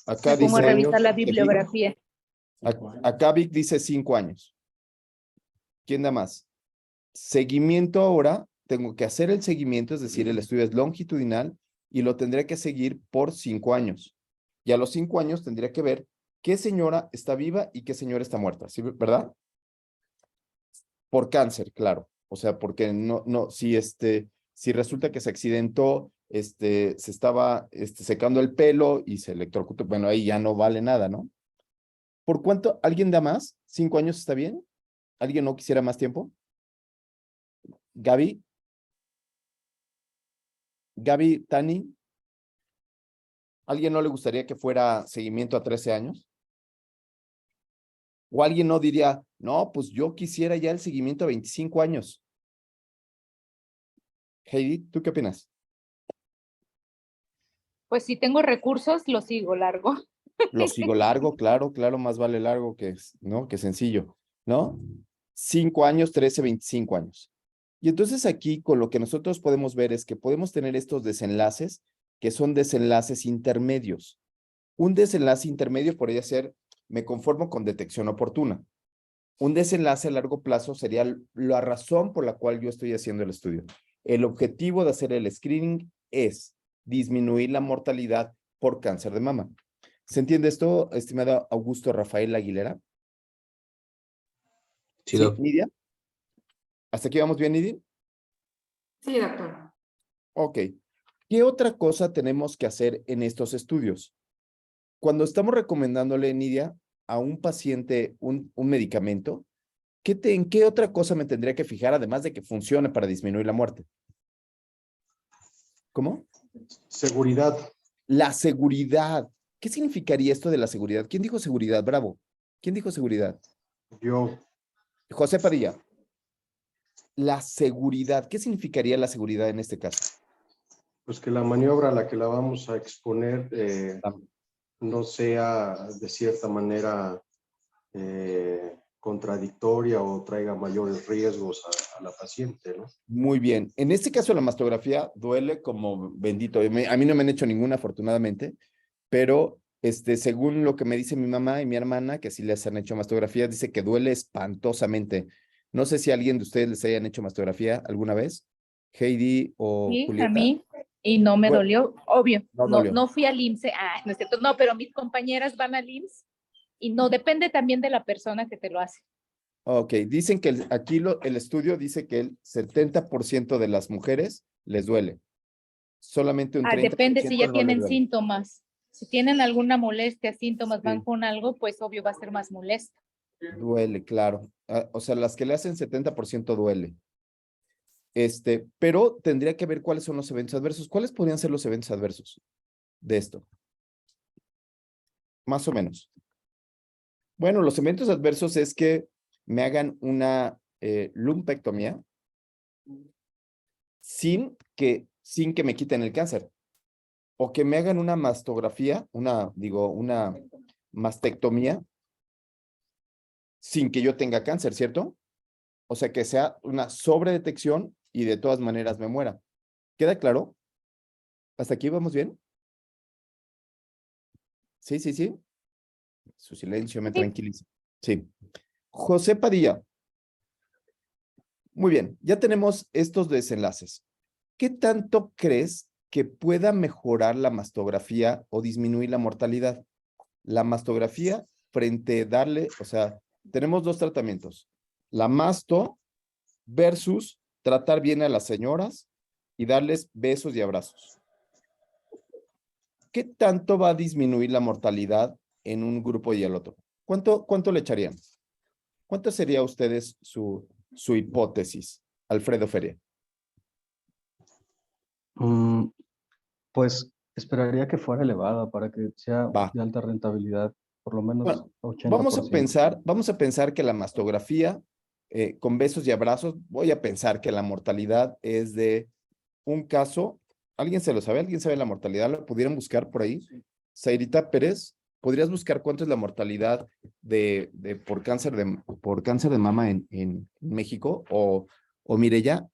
Acá Como dice, revisar la bibliografía. acá Vic dice 5 años. ¿Quién da más? Seguimiento ahora, tengo que hacer el seguimiento, es decir, el estudio es longitudinal y lo tendré que seguir por 5 años. Y a los 5 años tendría que ver qué señora está viva y qué señora está muerta, ¿sí? ¿Verdad? Por cáncer, claro. O sea, porque si resulta que se accidentó, se estaba secando el pelo y se electrocutó, bueno, ahí ya no vale nada, ¿no? ¿Por cuánto? ¿Alguien da más? ¿5 años está bien? ¿Alguien no quisiera más tiempo? Gaby, Tani, ¿alguien no le gustaría que fuera seguimiento a 13 años? ¿O alguien no diría, no, pues yo quisiera ya el seguimiento a 25 años? Heidi, ¿tú qué opinas? Pues si tengo recursos, lo sigo largo. Lo sigo largo, claro, más vale largo ¿no? Que sencillo, ¿no? 5 años, 13, 25 años. Y entonces aquí con lo que nosotros podemos ver es que podemos tener estos desenlaces que son desenlaces intermedios. Un desenlace intermedio podría ser, me conformo con detección oportuna. Un desenlace a largo plazo sería la razón por la cual yo estoy haciendo el estudio. El objetivo de hacer el screening es disminuir la mortalidad por cáncer de mama. ¿Se entiende esto, estimado Augusto Rafael Aguilera? Sí, ¿Sí, Nidia? ¿Hasta aquí vamos bien, Nidia? Sí, doctor. Ok. ¿Qué otra cosa tenemos que hacer en estos estudios? Cuando estamos recomendándole, Nidia, a un paciente un medicamento, ¿en qué otra cosa me tendría que fijar además de que funcione para disminuir la muerte? ¿Cómo? seguridad. La seguridad. ¿Qué significaría esto de la seguridad? ¿Quién dijo seguridad? Bravo. ¿Quién dijo seguridad? Yo. José Padilla. La seguridad. ¿Qué significaría la seguridad en este caso? Pues que la maniobra a la que la vamos a exponer no sea de cierta manera contradictoria o traiga mayores riesgos a la paciente, ¿no? Muy bien. En este caso, la mastografía duele como bendito. A mí no me han hecho ninguna, afortunadamente, pero según lo que me dice mi mamá y mi hermana, que sí les han hecho mastografía, dice que duele espantosamente. No sé si alguien de ustedes les hayan hecho mastografía alguna vez, Heidi o Sí, Julieta. a mí, y no me Bueno, dolió, obvio. no No, dolió. no fui al IMSS, no es cierto, no, pero mis compañeras van al IMSS y no, depende también de la persona que te lo hace. Ok, dicen que aquí el estudio dice que el 70% de las mujeres les duele. Solamente un 30% Depende si ya no les tienen duele. síntomas. Si tienen alguna molestia, síntomas, Sí. van con algo, pues obvio va a ser más molesto. Duele, claro. O sea, las que le hacen 70% duele. Pero tendría que ver cuáles son los eventos adversos. ¿Cuáles podrían ser los eventos adversos de esto? Más o menos. Bueno, los eventos adversos es que me hagan una lumpectomía sin que me quiten el cáncer. O que me hagan una mastografía, una mastectomía sin que yo tenga cáncer, ¿cierto? O sea, que sea una sobredetección y de todas maneras me muera. ¿Queda claro? ¿Hasta aquí vamos bien? Sí, sí, sí. Su silencio me tranquiliza. Sí. José Padilla. Muy bien, ya tenemos estos desenlaces. ¿Qué tanto crees que pueda mejorar la mastografía o disminuir la mortalidad? La mastografía frente a darle, o sea, tenemos dos tratamientos. La masto versus tratar bien a las señoras y darles besos y abrazos. ¿Qué tanto va a disminuir la mortalidad en un grupo y el otro? ¿Cuánto le echarían? ¿Cuánto sería ustedes su hipótesis, Alfredo Feria? Pues esperaría que fuera elevada para que sea de alta rentabilidad, por lo menos Bueno, 80%. vamos a pensar que la mastografía con besos y abrazos, voy a pensar que la mortalidad es de un caso. ¿Alguien se lo sabe? ¿Alguien sabe la mortalidad? ¿Lo pudieran buscar por ahí? Zairita Pérez, ¿podrías buscar cuánto es la mortalidad por cáncer de mama en México? O Mireya.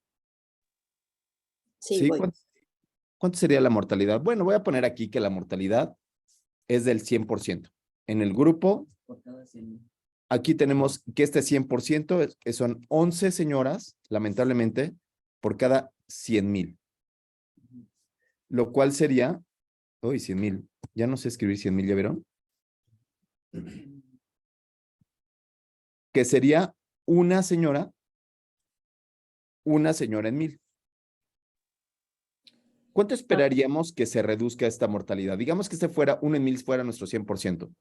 Sí, voy. ¿Cuánto sería la mortalidad? Bueno, voy a poner aquí que la mortalidad es del 100%. En el grupo, aquí tenemos que este 100% son 11 señoras, lamentablemente, por cada 100,000. Lo cual sería, 100,000. Ya no sé escribir 100,000, ¿ya vieron? Que sería una señora en 1,000. ¿Cuánto esperaríamos que se reduzca esta mortalidad? Digamos que fuera 1 en 1,000 fuera nuestro 100%.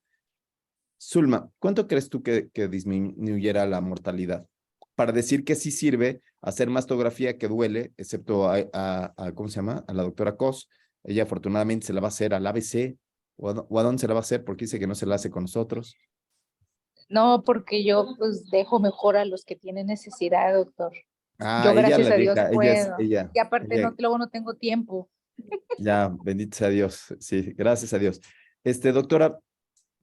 Zulma, ¿cuánto crees tú que disminuyera la mortalidad? Para decir que sí sirve hacer mastografía que duele, excepto ¿cómo se llama? A la doctora Cos. Ella afortunadamente se la va a hacer al ABC. ¿O a dónde se la va a hacer? Porque dice que no se la hace con nosotros. No, porque yo pues dejo mejor a los que tienen necesidad, doctor. Yo Ella gracias la a Dios deja, puedo. ella. Y aparte luego no tengo tiempo. Ya, bendito sea Dios. Sí, gracias a Dios. Doctora,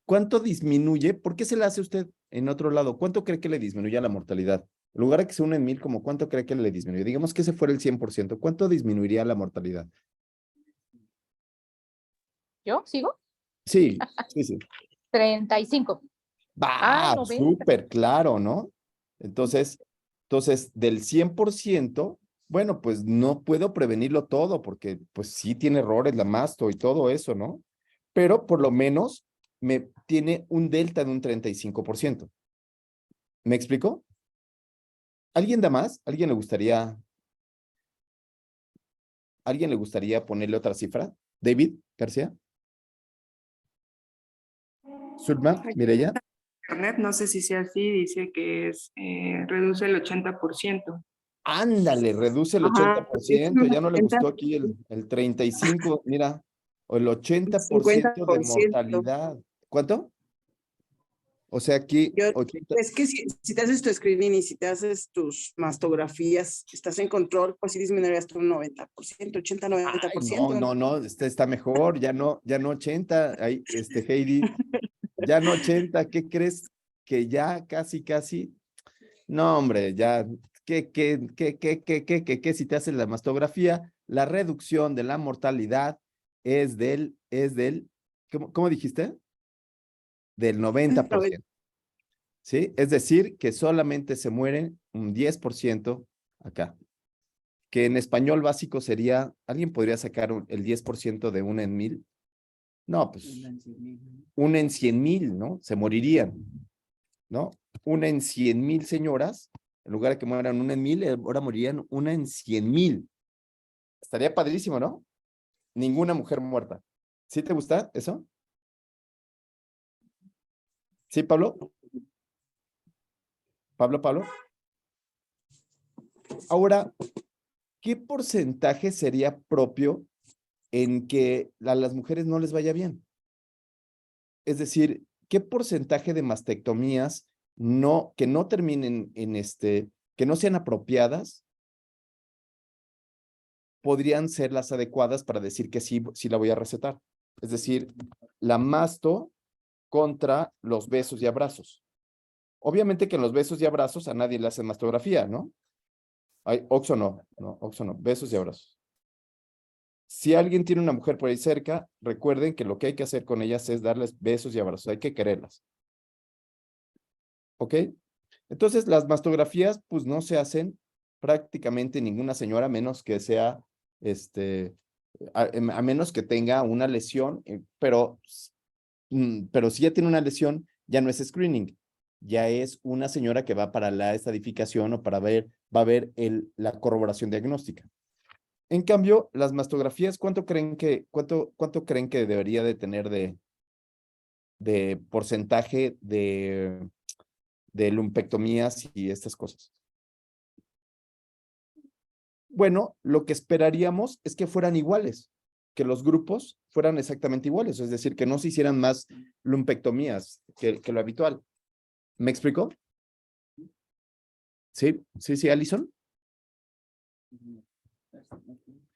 ¿cuánto disminuye? ¿Por qué se la hace usted en otro lado? ¿Cuánto cree que le disminuye la mortalidad? En lugar de que sea 1 en 1,000, ¿como cuánto cree que le disminuye? Digamos que ese fuera el 100%. ¿Cuánto disminuiría la mortalidad? ¿Yo sigo? Sí, sí, sí. 35. Va, 90. súper claro, ¿no? Entonces, del 100%, bueno, pues no puedo prevenirlo todo porque pues sí tiene errores la masto y todo eso, ¿no? Pero por lo menos me tiene un delta de un 35%. ¿Me explico? ¿Alguien da más? ¿Alguien le gustaría ponerle otra cifra? David García. Zulma, Mireya. Internet, no sé si sea así, dice que reduce el 80%. Ándale, reduce el 80%, ya no le gustó aquí el 35%, mira, o el 80% de 50%. mortalidad. ¿Cuánto? O sea, aquí, 80. Es que si te haces tu screening y si te haces tus mastografías, estás en control, pues sí disminuiría hasta un 90%, 80-90%. No, está mejor, ya no 80, ahí, Heidi, ya no 80, ¿qué crees? que ya casi, no, hombre, ya, que si te haces la mastografía, la reducción de la mortalidad es del, ¿cómo dijiste? Del 90%. ¿Sí? Es decir, que solamente se mueren un 10% acá. Que en español básico sería, ¿alguien podría sacar el 10% de 1 en 1000? No, pues 1 en 100,000, ¿no? Se morirían, ¿no? 1 en 100,000 señoras, en lugar de que mueran 1 en 1000, ahora morirían 1 en 100,000. Estaría padrísimo, ¿no? Ninguna mujer muerta. ¿Sí te gusta eso? ¿Sí, Pablo? Pablo. Ahora, ¿qué porcentaje sería propio en que a las mujeres no les vaya bien? Es decir, ¿qué porcentaje de mastectomías que no terminen que no sean apropiadas, podrían ser las adecuadas para decir que sí la voy a recetar? Es decir, la masto contra los besos y abrazos. Obviamente que en los besos y abrazos a nadie le hacen mastografía, ¿no? Oxo no, besos y abrazos. Si alguien tiene una mujer por ahí cerca, recuerden que lo que hay que hacer con ellas es darles besos y abrazos, hay que quererlas. ¿Ok? Entonces, las mastografías, pues no se hacen prácticamente ninguna señora, menos que sea, a menos que tenga una lesión, pero si ya tiene una lesión, ya no es screening, ya es una señora que va para la estadificación o va a ver la corroboración diagnóstica. En cambio, las mastografías, ¿cuánto creen que debería de tener de porcentaje de lumpectomías y estas cosas? Bueno, lo que esperaríamos es que fueran iguales, que los grupos fueran exactamente iguales, es decir, que no se hicieran más lumpectomías que lo habitual. ¿Me explicó? Sí, Alison.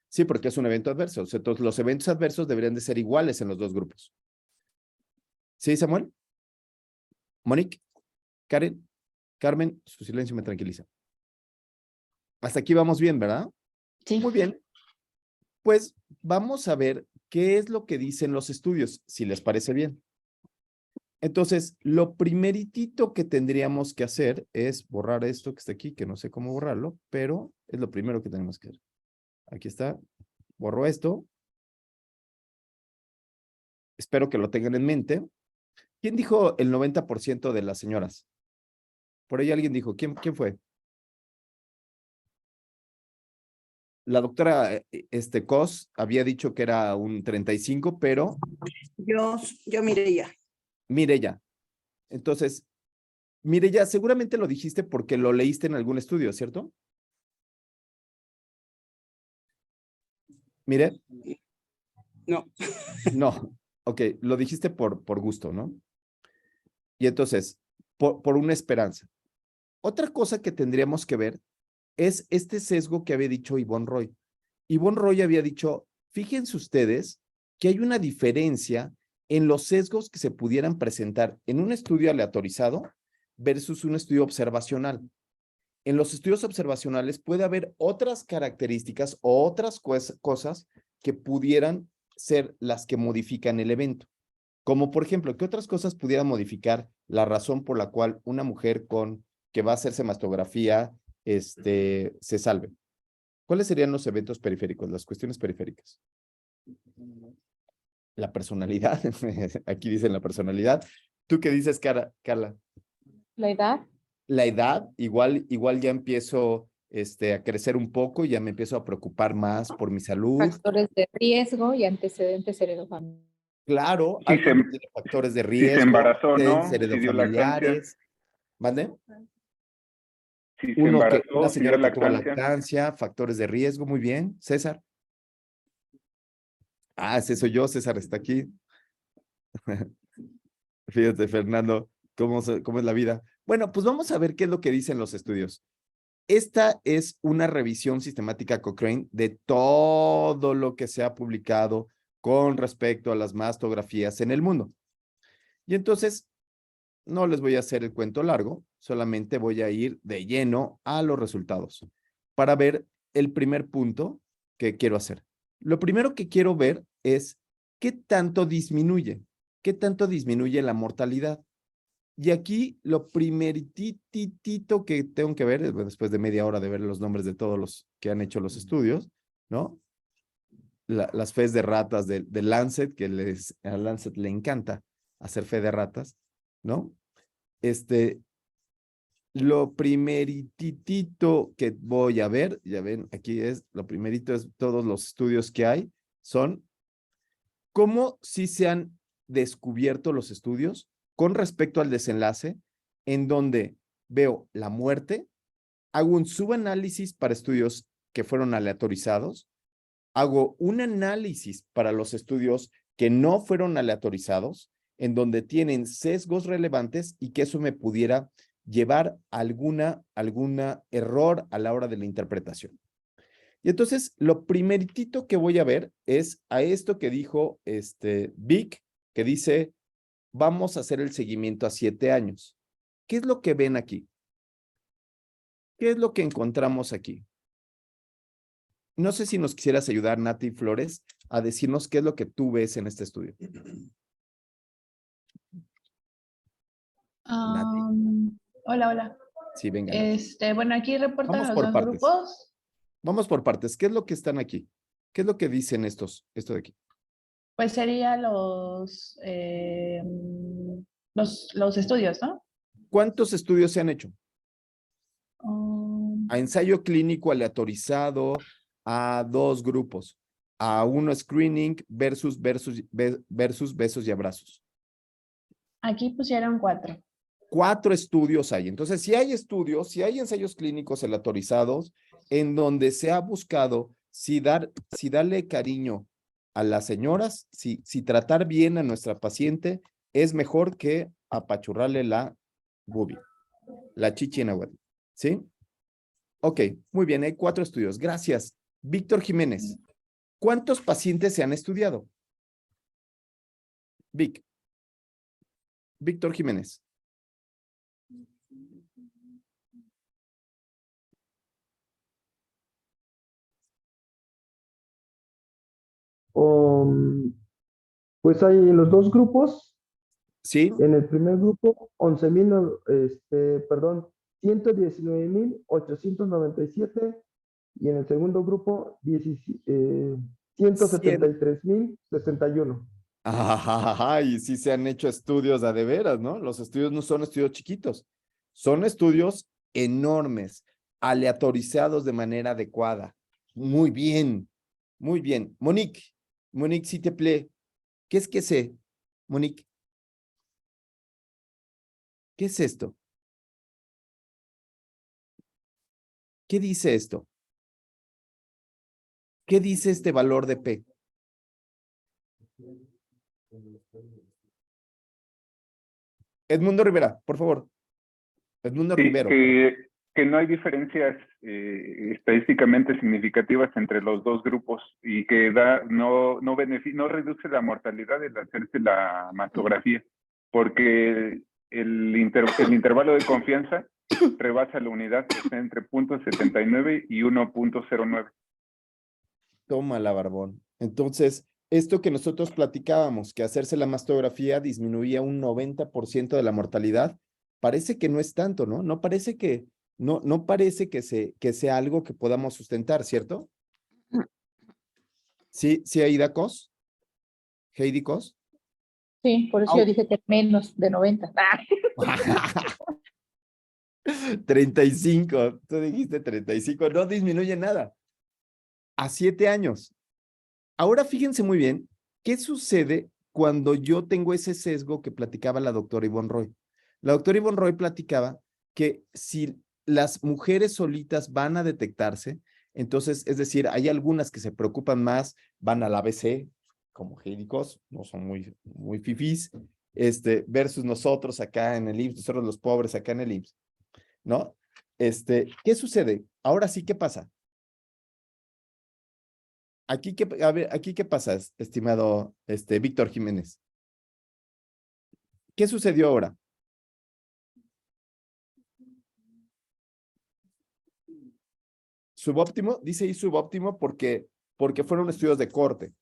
Sí, porque es un evento adverso. O sea, entonces, los eventos adversos deberían de ser iguales en los dos grupos. ¿Sí, Samuel? Monique, Karen, Carmen, su silencio me tranquiliza. Hasta aquí vamos bien, ¿verdad? Sí. Muy bien. Pues vamos a ver qué es lo que dicen los estudios, si les parece bien. Entonces, lo primeritito que tendríamos que hacer es borrar esto que está aquí, que no sé cómo borrarlo, pero es lo primero que tenemos que hacer. Aquí está. Borro esto. Espero que lo tengan en mente. ¿Quién dijo el 90% de las señoras? Por ahí alguien dijo. ¿Quién fue? La doctora Cos había dicho que era un 35, pero... Yo Mireya. Mireya. Entonces, Mireya, seguramente lo dijiste porque lo leíste en algún estudio, ¿cierto? Mire. No. No. Ok, lo dijiste por gusto, ¿no? Y entonces, por una esperanza. Otra cosa que tendríamos que ver es este sesgo que había dicho Yvonne Roy. Yvonne Roy había dicho, fíjense ustedes que hay una diferencia en los sesgos que se pudieran presentar en un estudio aleatorizado versus un estudio observacional. En los estudios observacionales puede haber otras características o otras cosas que pudieran ser las que modifican el evento. Como por ejemplo, ¿qué otras cosas pudieran modificar la razón por la cual una mujer que va a hacerse mastografía se salve? ¿Cuáles serían los eventos periféricos, las cuestiones periféricas? La personalidad. Aquí dicen la personalidad. ¿Tú qué dices, Carla? La edad. La edad, igual ya empiezo a crecer un poco y ya me empiezo a preocupar más por mi salud. Factores de riesgo y antecedentes heredofamiliares. Claro, Si tiene factores de riesgo, si se embarazó, ¿no? Si dio heredofamiliares. ¿Vale? Si se embarazó, Una señora si dio que tuvo lactancia, factores de riesgo, muy bien. César. Ese soy yo, César está aquí. Fíjate, Fernando, cómo es la vida. Bueno, pues vamos a ver qué es lo que dicen los estudios. Esta es una revisión sistemática Cochrane de todo lo que se ha publicado con respecto a las mastografías en el mundo. Y entonces, no les voy a hacer el cuento largo, solamente voy a ir de lleno a los resultados para ver el primer punto que quiero hacer. Lo primero que quiero ver es qué tanto disminuye la mortalidad. Y aquí lo primeritito que tengo que ver, después de media hora de ver los nombres de todos los que han hecho los estudios, ¿no? Las fes de ratas de Lancet, que a Lancet le encanta hacer fe de ratas, ¿no? Lo primeritito que voy a ver, ya ven, aquí lo primerito es todos los estudios que hay, son cómo sí se han descubierto los estudios con respecto al desenlace, en donde veo la muerte, hago un subanálisis para estudios que fueron aleatorizados, hago un análisis para los estudios que no fueron aleatorizados, en donde tienen sesgos relevantes y que eso me pudiera llevar a alguna error a la hora de la interpretación. Y entonces, lo primeritito que voy a ver es a esto que dijo Vic, que dice, vamos a hacer el seguimiento a 7 años. ¿Qué es lo que ven aquí? ¿Qué es lo que encontramos aquí? No sé si nos quisieras ayudar, Nati Flores, a decirnos qué es lo que tú ves en este estudio. Hola. Sí, venga. Bueno, aquí reportan Vamos los por dos partes. grupos. Vamos por partes. ¿Qué es lo que están aquí? ¿Qué es lo que dicen esto de aquí? Pues sería los estudios, ¿no? ¿Cuántos estudios se han hecho? Um, A ensayo clínico aleatorizado, a 2 grupos, a 1 screening versus besos y abrazos. Aquí pusieron 4. 4 estudios hay. Entonces, si hay estudios, si hay ensayos clínicos aleatorizados en donde se ha buscado si darle cariño a las señoras, si tratar bien a nuestra paciente es mejor que apachurrarle la boobie, la chichi en agua, ¿sí? Ok, muy bien, hay 4 estudios. Gracias. Víctor Jiménez, ¿cuántos pacientes se han estudiado? Víctor Jiménez. Pues hay en los 2 grupos. Sí. En el primer grupo, 119,897 y en el segundo grupo, 173,061. Y sí se han hecho estudios de veras, ¿no? Los estudios no son estudios chiquitos, son estudios enormes, aleatorizados de manera adecuada. Muy bien, muy bien. Monique, s'il te plaît, qu'est-ce que c'est? Monique, ¿qué es esto? ¿Qué dice esto? ¿Qué dice este valor de P? Edmundo Rivera, por favor. Edmundo Rivero. Que no hay diferencias estadísticamente significativas entre los 2 grupos y que no reduce la mortalidad el hacerse la mastografía, porque el intervalo de confianza rebasa la unidad, está entre 0.79 y 1.09. Tómala, Barbón. Entonces, esto que nosotros platicábamos, que hacerse la mastografía disminuía un 90% de la mortalidad, parece que no es tanto, ¿no? No parece que sea algo que podamos sustentar, ¿cierto? Sí, Aida Cos. Heidi Cos. Sí, por eso yo dije que menos de 90. 35, tú dijiste 35, no disminuye nada. A 7 años. Ahora fíjense muy bien, ¿qué sucede cuando yo tengo ese sesgo que platicaba la doctora Ivonne Roy? La doctora Ivonne Roy platicaba que si las mujeres solitas van a detectarse, entonces, es decir, hay algunas que se preocupan más, van al ABC, como Heidi Cos, no son muy fifís, versus nosotros acá en el IMSS, nosotros los pobres acá en el IMSS, ¿no? ¿Qué sucede? Ahora sí, ¿qué pasa? Aquí qué pasa, estimado Víctor Jiménez. ¿Qué sucedió ahora? subóptimo, dice ahí subóptimo porque fueron estudios de corte.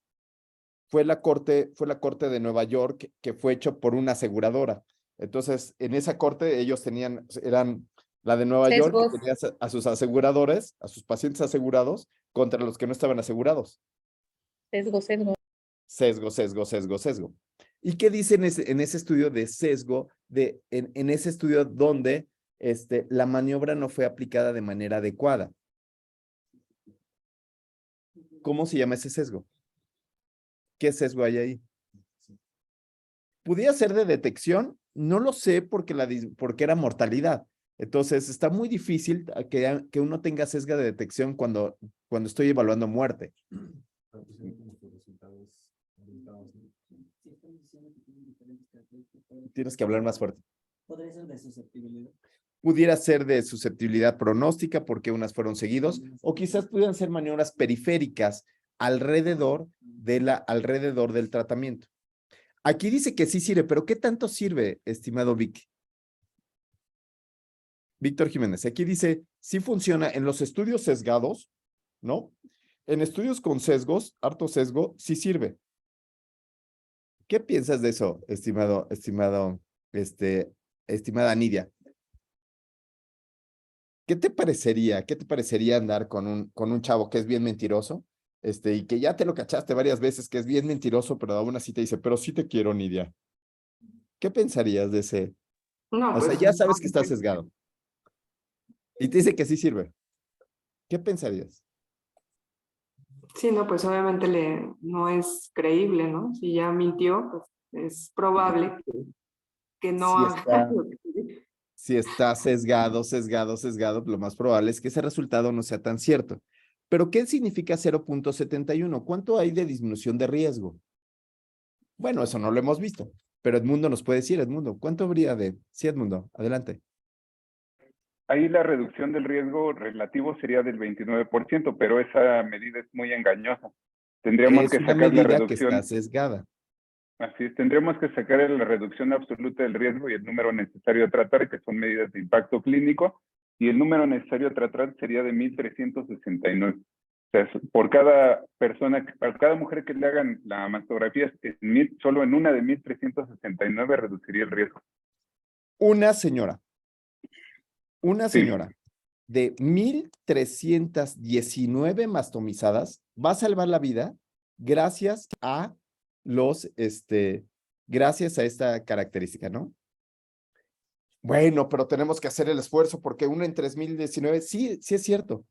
Fue la corte de Nueva York que fue hecho por una aseguradora. Entonces, en esa corte ellos eran la de Nueva York, que tenía a sus aseguradores, a sus pacientes asegurados, contra los que no estaban asegurados. Sesgo. ¿Y qué dicen en ese estudio de sesgo, en ese estudio donde la maniobra no fue aplicada de manera adecuada? ¿Cómo se llama ese sesgo? ¿Qué sesgo hay ahí? ¿Pudiera ser de detección? No lo sé porque era mortalidad. Entonces, está muy difícil que uno tenga sesgo de detección cuando estoy evaluando muerte. Tienes que hablar más fuerte. ¿Podría ser de susceptibilidad? Pudiera ser de susceptibilidad pronóstica porque unas fueron seguidos, o quizás pudieran ser maniobras periféricas alrededor del tratamiento. Aquí dice que sí sirve, pero ¿qué tanto sirve, estimado Víctor Jiménez? Aquí dice, sí funciona en los estudios sesgados, ¿no? En estudios con sesgos, harto sesgo, sí sirve. ¿Qué piensas de eso, estimada Nidia? ¿Qué te parecería andar con un chavo que es bien mentiroso? Y que ya te lo cachaste varias veces que es bien mentiroso, pero aún así te dice, pero sí te quiero, Nidia. ¿Qué pensarías de ese? No, O sea, pues, ya sabes que está sesgado. Y te dice que sí sirve. ¿Qué pensarías? sí, no, pues obviamente no es creíble, ¿no? Si ya mintió, pues es probable que no haga lo que dice. Si está sesgado, lo más probable es que ese resultado no sea tan cierto. ¿Pero qué significa 0.71? ¿Cuánto hay de disminución de riesgo? Bueno, eso no lo hemos visto, pero Edmundo nos puede decir, Edmundo, ¿cuánto habría de...? Sí, Edmundo, adelante. Ahí la reducción del riesgo relativo sería del 29%, pero esa medida es muy engañosa. Tendríamos que Es una sacar la medida que reducción. está sesgada. Así es, tendríamos que sacar la reducción absoluta del riesgo y el número necesario a tratar, que son medidas de impacto clínico, y el número necesario a tratar sería de 1,369. O sea, por cada persona, para cada mujer que le hagan la mastografía, solo en una de 1,369 reduciría el riesgo. Una señora Sí. de 1,319 mastomizadas va a salvar la vida gracias a gracias a esta característica, ¿no? Bueno, pero tenemos que hacer el esfuerzo porque uno en 3,019, sí es cierto,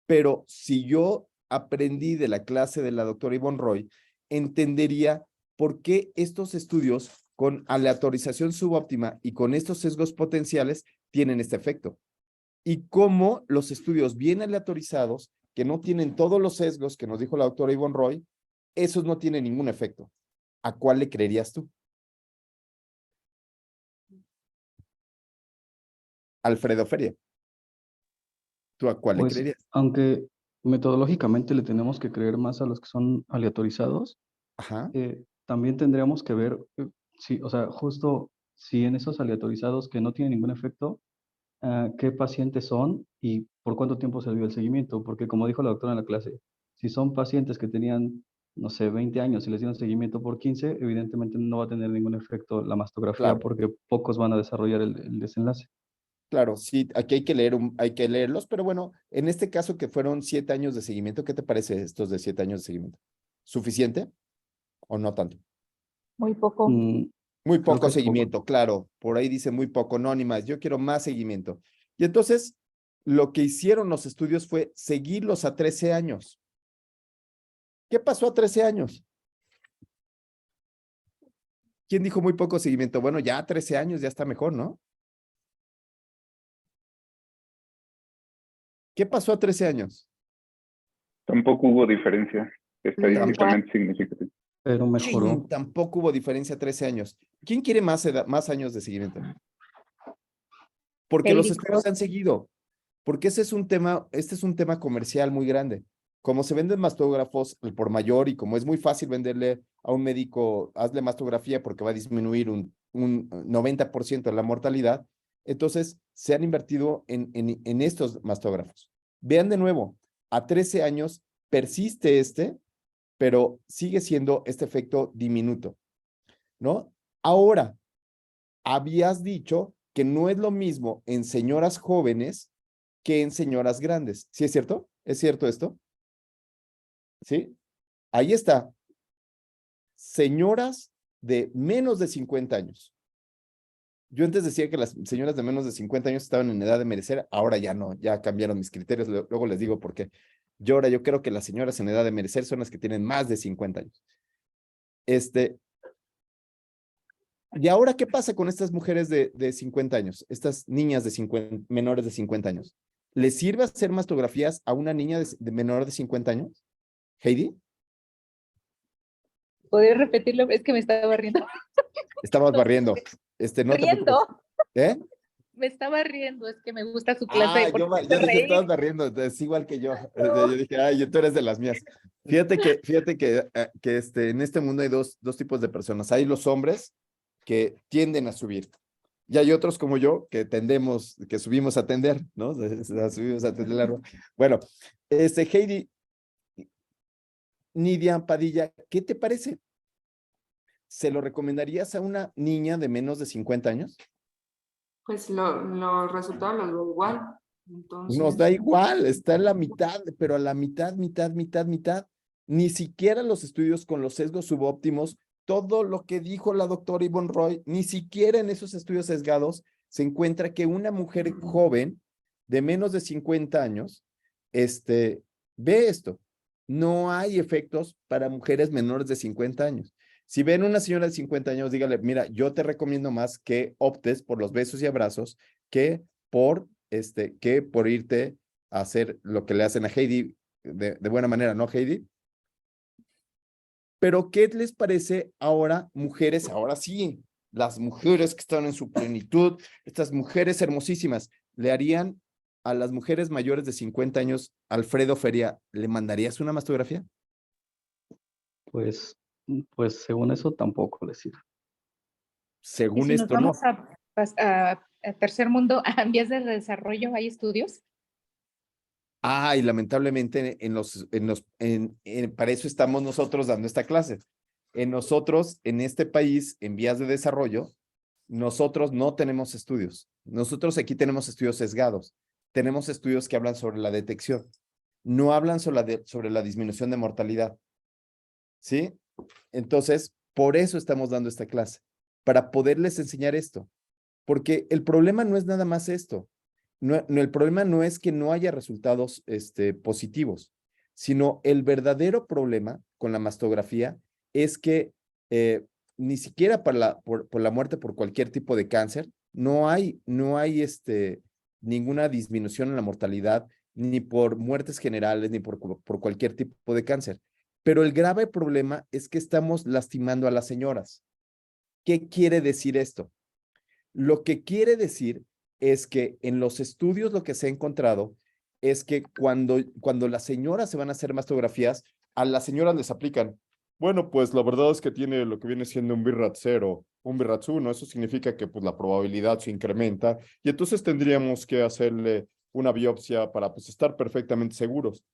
pero si yo aprendí de la clase de la doctora Yvonne Roy, entendería por qué estos estudios con aleatorización subóptima y con estos sesgos potenciales tienen este efecto. Y cómo los estudios bien aleatorizados, que no tienen todos los sesgos que nos dijo la doctora Yvonne Roy, esos no tienen ningún efecto. ¿A cuál le creerías tú? Alfredo Feria. ¿Tú a cuál le Pues, creerías? aunque metodológicamente le tenemos que creer más a los que son aleatorizados, Ajá. También tendríamos que ver, o sea, justo si en esos aleatorizados que no tienen ningún efecto, qué pacientes son y por cuánto tiempo se dio el seguimiento, porque como dijo la doctora en la clase, si son pacientes que tenían, no sé, 20 años y les dieron seguimiento por 15, evidentemente no va a tener ningún efecto la mastografía Claro. porque pocos van a desarrollar el desenlace. Claro, sí, aquí hay que leerlos, pero bueno, en este caso que fueron 7 años de seguimiento, ¿qué te parece estos de 7 años de seguimiento? ¿Suficiente o no tanto? Muy poco. Muy Creo poco que es seguimiento, claro, por ahí dice muy poco, no, ni más, yo quiero más seguimiento. Y entonces, lo que hicieron los estudios fue seguirlos a 13 años. ¿Qué pasó a 13 años? ¿Quién dijo muy poco seguimiento? Bueno, ya a 13 años ya está mejor, ¿no? ¿Qué pasó a 13 años? Tampoco hubo diferencia estadísticamente significativa. Pero mejoró. Tampoco hubo diferencia a 13 años. ¿Quién quiere más años de seguimiento? Porque los estudios se han seguido. Porque este es un tema comercial muy grande. Como se venden mastógrafos al por mayor y como es muy fácil venderle a un médico, hazle mastografía porque va a disminuir un 90% la mortalidad, entonces se han invertido en estos mastógrafos. Vean de nuevo, a 13 años persiste pero sigue siendo este efecto diminuto, ¿no? Ahora, habías dicho que no es lo mismo en señoras jóvenes que en señoras grandes. ¿Sí es cierto? ¿Es cierto esto? ¿Sí? Ahí está. Señoras de menos de 50 años. Yo antes decía que las señoras de menos de 50 años estaban en edad de merecer, ahora ya no, ya cambiaron mis criterios, luego les digo por qué. Yo creo que las señoras en edad de merecer son las que tienen más de 50 años. ¿Y ahora qué pasa con estas mujeres de 50 años? Estas niñas de menores de 50 años. ¿Les sirve hacer mastografías a una niña de menor de 50 años? ¿Heidi? ¿Podrías repetirlo? Es que me estaba riendo. Estabas barriendo. No te preocupes. ¿Eh? Me estaba riendo, es que me gusta su clase. Yo dije, estabas barriendo, es igual que yo. Yo dije, ay, tú eres de las mías. Fíjate que en este mundo hay dos tipos de personas. Hay los hombres que tienden a subir. Y hay otros como yo que subimos a tender, ¿no? Subimos a tender. Bueno, Heidi, Nidia Padilla, ¿qué te parece? ¿Se lo recomendarías a una niña de menos de 50 años? Pues los resultados los veo igual. Entonces... Nos da igual, está en la mitad, pero a la mitad. Ni siquiera los estudios con los sesgos subóptimos, todo lo que dijo la doctora Yvonne Roy, ni siquiera en esos estudios sesgados se encuentra que una mujer joven de menos de 50 años ve esto. No hay efectos para mujeres menores de 50 años. Si ven una señora de 50 años, dígale, mira, yo te recomiendo más que optes por los besos y abrazos que por irte a hacer lo que le hacen a Heidi de buena manera, ¿no, Heidi? Pero, ¿qué les parece ahora, mujeres? Ahora sí, las mujeres que están en su plenitud, estas mujeres hermosísimas, ¿le harían a las mujeres mayores de 50 años, Alfredo Feria, ¿le mandarías una mastografía? Pues según eso tampoco les sirve. Según si esto, nos no. vamos a tercer mundo, a vías de desarrollo, ¿hay estudios? Y lamentablemente para eso estamos nosotros dando esta clase. Nosotros, en este país, en vías de desarrollo, nosotros no tenemos estudios. Nosotros aquí tenemos estudios sesgados. Tenemos estudios que hablan sobre la detección. No hablan sobre la disminución de mortalidad. ¿Sí? Entonces, por eso estamos dando esta clase, para poderles enseñar esto. Porque el problema no es nada más esto. El problema no es que no haya resultados positivos, sino el verdadero problema con la mastografía es que ni siquiera por la muerte por cualquier tipo de cáncer, no hay ninguna disminución en la mortalidad, ni por muertes generales, ni por cualquier tipo de cáncer. Pero el grave problema es que estamos lastimando a las señoras. ¿Qué quiere decir esto? Lo que quiere decir es que en los estudios lo que se ha encontrado es que cuando las señoras se van a hacer mastografías, a las señoras les aplican, bueno, pues la verdad es que tiene lo que viene siendo un BIRAT 0, un BIRAT 1, eso significa que pues la probabilidad se incrementa y entonces tendríamos que hacerle una biopsia para pues estar perfectamente seguros.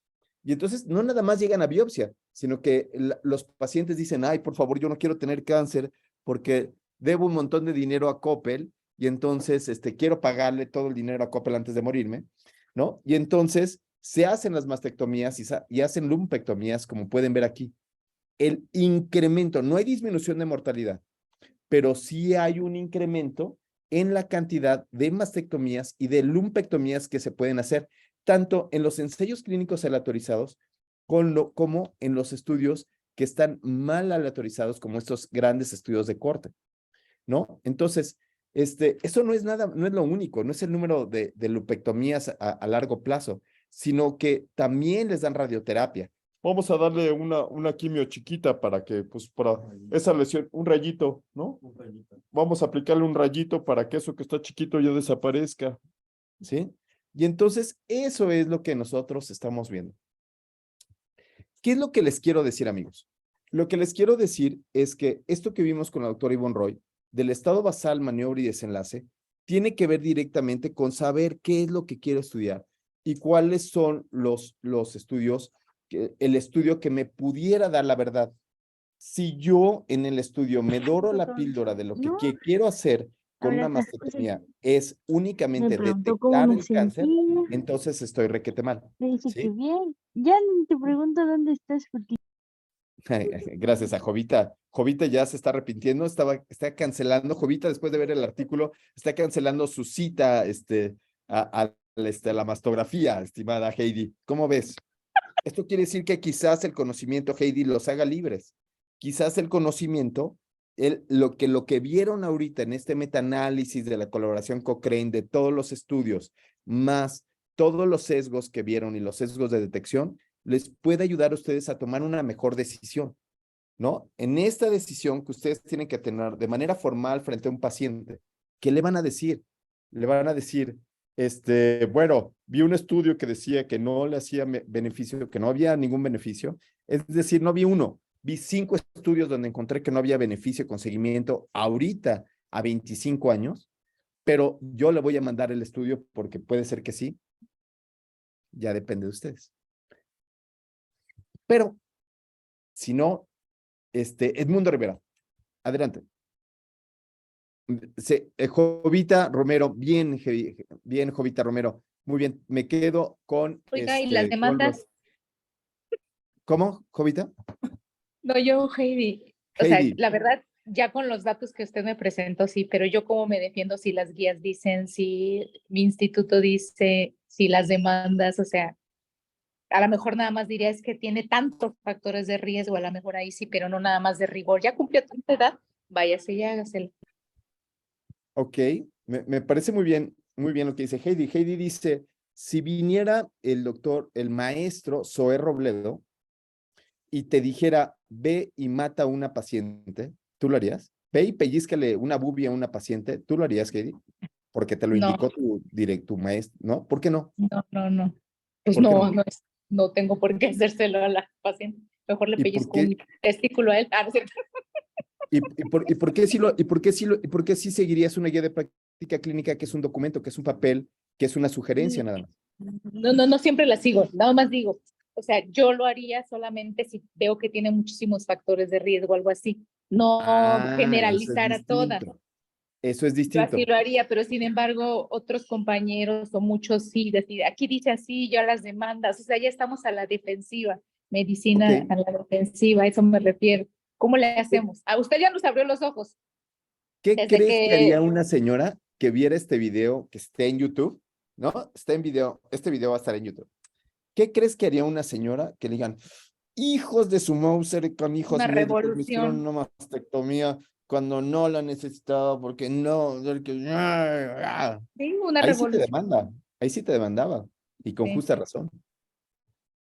Y entonces no nada más llegan a biopsia, sino que los pacientes dicen, ay, por favor, yo no quiero tener cáncer porque debo un montón de dinero a Coppel y entonces quiero pagarle todo el dinero a Coppel antes de morirme, ¿no? Y entonces se hacen las mastectomías y hacen lumpectomías, como pueden ver aquí. El incremento, no hay disminución de mortalidad, pero sí hay un incremento en la cantidad de mastectomías y de lumpectomías que se pueden hacer, tanto en los ensayos clínicos aleatorizados como en los estudios que están mal aleatorizados, como estos grandes estudios de corte, ¿no? Entonces, eso no es nada, no es lo único, no es el número de lumpectomías a largo plazo, sino que también les dan radioterapia. Vamos a darle una quimio chiquita para que, pues, para esa lesión, un rayito, ¿no? Un rayito. Vamos a aplicarle un rayito para que eso que está chiquito ya desaparezca, ¿sí? Y entonces, eso es lo que nosotros estamos viendo. ¿Qué es lo que les quiero decir, amigos? Lo que les quiero decir es que esto que vimos con la doctora Yvonne Roy, del estado basal, maniobra y desenlace, tiene que ver directamente con saber qué es lo que quiero estudiar y cuáles son los estudios, el estudio que me pudiera dar la verdad. Si yo en el estudio me doro la píldora de lo que quiero hacer con una mastectomía es únicamente preguntó cómo detectar me el cáncer, sentía. entonces estoy requete mal. Me dice ¿sí? que bien. Ya ni te pregunto dónde estás porque Gracias a Jovita. Jovita ya se está arrepintiendo, está cancelando. Jovita, después de ver el artículo, está cancelando su cita a la mastografía, estimada Heidi. ¿Cómo ves? Esto quiere decir que quizás el conocimiento, Heidi, los haga libres. Quizás el conocimiento, lo que vieron ahorita en este metaanálisis de la colaboración Cochrane, de todos los estudios, más todos los sesgos que vieron y los sesgos de detección, les puede ayudar a ustedes a tomar una mejor decisión, ¿no? En esta decisión que ustedes tienen que tener de manera formal frente a un paciente, ¿qué le van a decir? Le van a decir, bueno, vi un estudio que decía que no le hacía beneficio, que no había ningún beneficio. Es decir, no vi uno, vi 5 estudios donde encontré que no había beneficio con seguimiento ahorita a 25 años, pero yo le voy a mandar el estudio porque puede ser que sí. Ya depende de ustedes. Pero, si no, Edmundo Rivera, adelante. Jovita Romero, bien, Jovita Romero, muy bien, me quedo con... Oiga, ¿y las demandas? ¿Cómo, Jovita? No, yo, Heidi. O sea, Heidi. la verdad, ya con los datos que usted me presentó, sí, pero yo cómo me defiendo si las guías dicen, si mi instituto dice, si las demandas, o sea, a lo mejor nada más diría es que tiene tantos factores de riesgo, a lo mejor ahí sí, pero no nada más de rigor. Ya cumplió tanta edad, váyase y hágaselo. Ok, me parece muy bien lo que dice Heidi. Heidi dice, si viniera el maestro Zoé Robledo y te dijera, ve y mata a una paciente, ¿tú lo harías? Ve y pellízcale una bubia a una paciente, ¿tú lo harías, Heidi? Porque te lo indicó tu maestro, ¿no? ¿Por qué no? No. Pues ¿Por qué no, no? no tengo por qué hacérselo a la paciente. Mejor le ¿Y por pellizco qué? un testículo a él. Ah, ¿no es cierto? ¿Y por qué sí seguirías una guía de práctica clínica que es un documento, que es un papel, que es una sugerencia nada más? No siempre la sigo, nada más digo. O sea, yo lo haría solamente si veo que tiene muchísimos factores de riesgo, algo así. No Eso es generalizar a todas. distinto. Eso es Yo así distinto. lo haría, pero sin embargo, otros compañeros o muchos sí deciden, aquí dice así, yo a las demandas, o sea, ya estamos a la defensiva, medicina Ok. a la defensiva, a eso me refiero. ¿Cómo le hacemos? A usted ya nos abrió los ojos. ¿Qué Desde crees que haría que una señora que viera este video que esté en YouTube? ¿No? Está en video, este video va a estar en YouTube. ¿Qué crees que haría una señora que le digan, hijos de su Mauser, con hijos una médicos, me hicieron revolución, una mastectomía cuando no la necesitaba, porque no, sí, una ahí sí te revolución. demanda, ahí sí te demandaba, y con Sí. justa razón.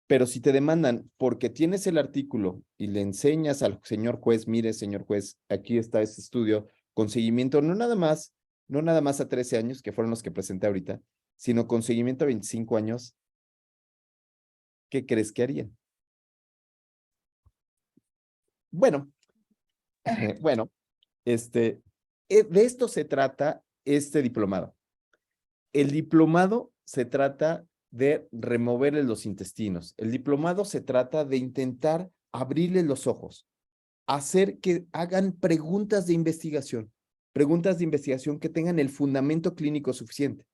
Pero si te demandan porque tienes el artículo y le enseñas al señor juez, mire, señor juez, aquí está este estudio con seguimiento, no nada más a 13 años, que fueron los que presenté ahorita, sino con seguimiento a 25 años, ¿qué crees que harían? Bueno, bueno, de esto se trata este diplomado. El diplomado se trata de removerle los intestinos. El diplomado se trata de intentar abrirle los ojos, hacer que hagan preguntas de investigación que tengan el fundamento clínico suficiente.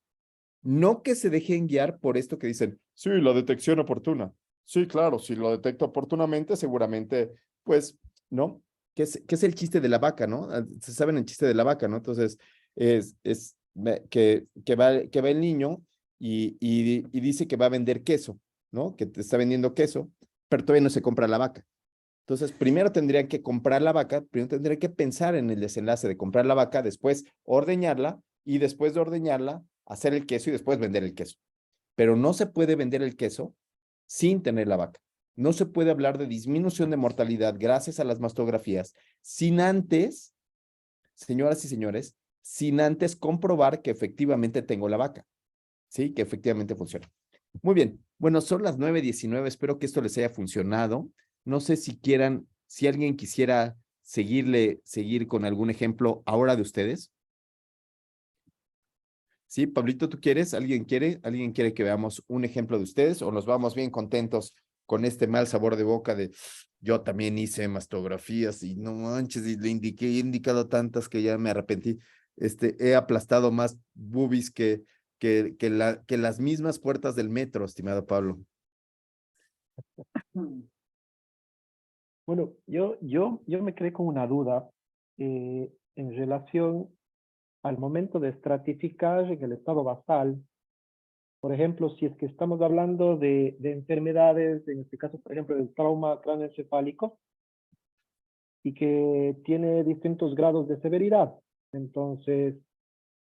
No que se dejen guiar por esto que dicen, sí, la detección oportuna. Sí, claro, si lo detecto oportunamente, seguramente, pues, ¿no? ¿Qué es el chiste de la vaca, no? Se saben el chiste de la vaca, ¿no? Entonces, que va el niño y dice que va a vender queso, ¿no? Que te está vendiendo queso, pero todavía no se compra la vaca. Entonces, primero tendrían que comprar la vaca, primero tendrían que pensar en el desenlace de comprar la vaca, después ordeñarla y después de ordeñarla, hacer el queso y después vender el queso. Pero no se puede vender el queso sin tener la vaca. No se puede hablar de disminución de mortalidad gracias a las mastografías sin antes, señoras y señores, sin antes comprobar que efectivamente tengo la vaca. ¿Sí? Que efectivamente funciona. Muy bien. Bueno, son las 9:19. Espero que esto les haya funcionado. No sé si alguien quisiera seguir con algún ejemplo ahora de ustedes. ¿Sí, Pablito, tú quieres? ¿Alguien quiere? ¿Alguien quiere que veamos un ejemplo de ustedes o nos vamos bien contentos con este mal sabor de boca de yo también hice mastografías y no manches, y le he indicado tantas que ya me arrepentí. He aplastado más boobies que las mismas puertas del metro, estimado Pablo. Bueno, yo me quedé con una duda en relación al momento de estratificar en el estado basal. Por ejemplo, si es que estamos hablando de enfermedades, en este caso, por ejemplo, el trauma cráneoencefálico, y que tiene distintos grados de severidad. Entonces,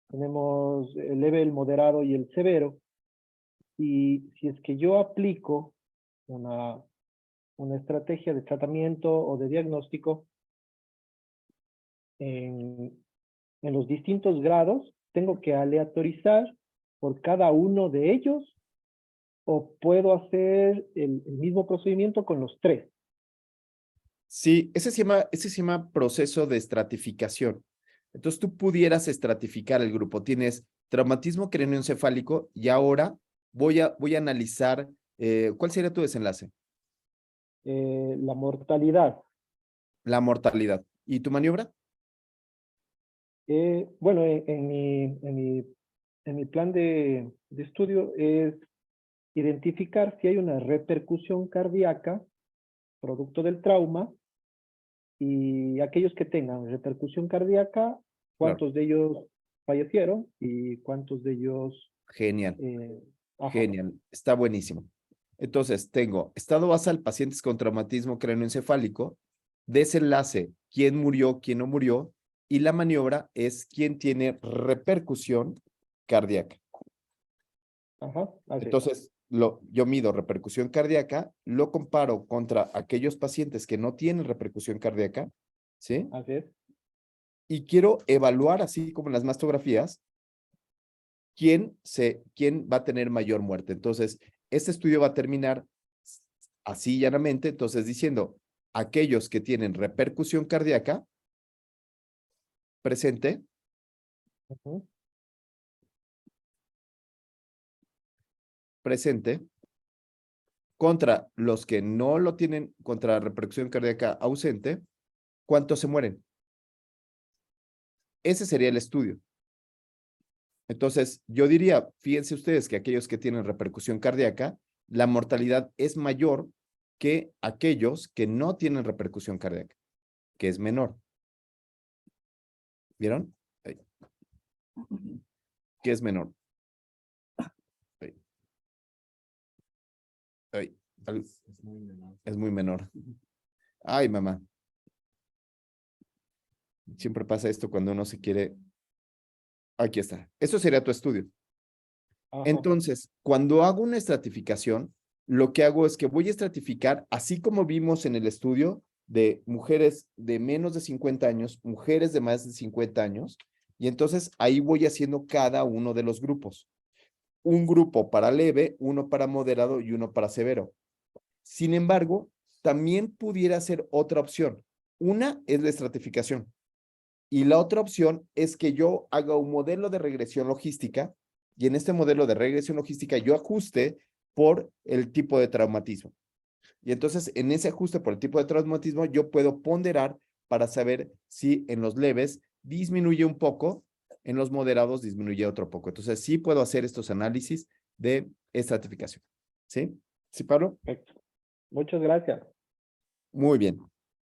tenemos el leve, el moderado y el severo. Y si es que yo aplico una estrategia de tratamiento o de diagnóstico en los distintos grados, tengo que aleatorizar por cada uno de ellos o puedo hacer el mismo procedimiento con los tres. Sí, ese se llama proceso de estratificación. Entonces tú pudieras estratificar el grupo. Tienes traumatismo craneoencefálico y ahora voy a analizar, ¿cuál sería tu desenlace? La mortalidad. La mortalidad. ¿Y tu maniobra? Bueno, en mi plan de estudio es identificar si hay una repercusión cardíaca producto del trauma y aquellos que tengan repercusión cardíaca, cuántos de ellos fallecieron y cuántos de ellos... Genial. Genial. Está buenísimo. Entonces, tengo estado basal, pacientes con traumatismo craneoencefálico, desenlace, quién murió, quién no murió, y la maniobra es quién tiene repercusión cardíaca. Entonces, yo mido repercusión cardíaca, lo comparo contra aquellos pacientes que no tienen repercusión cardíaca, ¿sí? Así es. Y quiero evaluar, así como en las mastografías, quién va a tener mayor muerte. Entonces, este estudio va a terminar así llanamente, entonces diciendo, aquellos que tienen repercusión cardíaca, presente, presente, contra los que no lo tienen, contra repercusión cardíaca ausente, ¿cuántos se mueren? Ese sería el estudio. Entonces, yo diría, fíjense ustedes que aquellos que tienen repercusión cardíaca, la mortalidad es mayor que aquellos que no tienen repercusión cardíaca, que es menor. ¿Vieron? Ahí. Que es menor. Ahí. Ahí. Es muy menor. Ay, mamá. Siempre pasa esto cuando uno se quiere... Aquí está. Eso sería tu estudio. Entonces, cuando hago una estratificación, lo que hago es que voy a estratificar, así como vimos en el estudio de mujeres de menos de 50 años, mujeres de más de 50 años, y entonces ahí voy haciendo cada uno de los grupos. Un grupo para leve, uno para moderado y uno para severo. Sin embargo, también pudiera ser otra opción. Una es la estratificación. Y la otra opción es que yo haga un modelo de regresión logística y en este modelo de regresión logística yo ajuste por el tipo de traumatismo. Y entonces en ese ajuste por el tipo de traumatismo yo puedo ponderar para saber si en los leves disminuye un poco, en los moderados disminuye otro poco. Entonces sí puedo hacer estos análisis de estratificación. ¿Sí? ¿Sí, Pablo? Perfecto. Muchas gracias. Muy bien.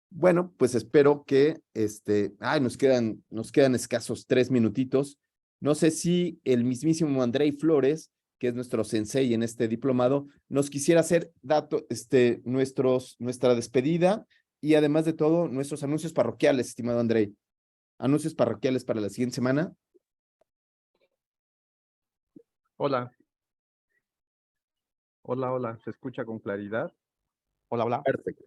Bueno, pues espero que nos quedan escasos 3 minutitos. No sé si el mismísimo Andrei Flores, que es nuestro sensei en este diplomado, nos quisiera hacer nuestra despedida y además de todo, nuestros anuncios parroquiales, estimado Andrei. Anuncios parroquiales para la siguiente semana. Hola. Hola, hola. ¿Se escucha con claridad? Hola, hola. Perfecto.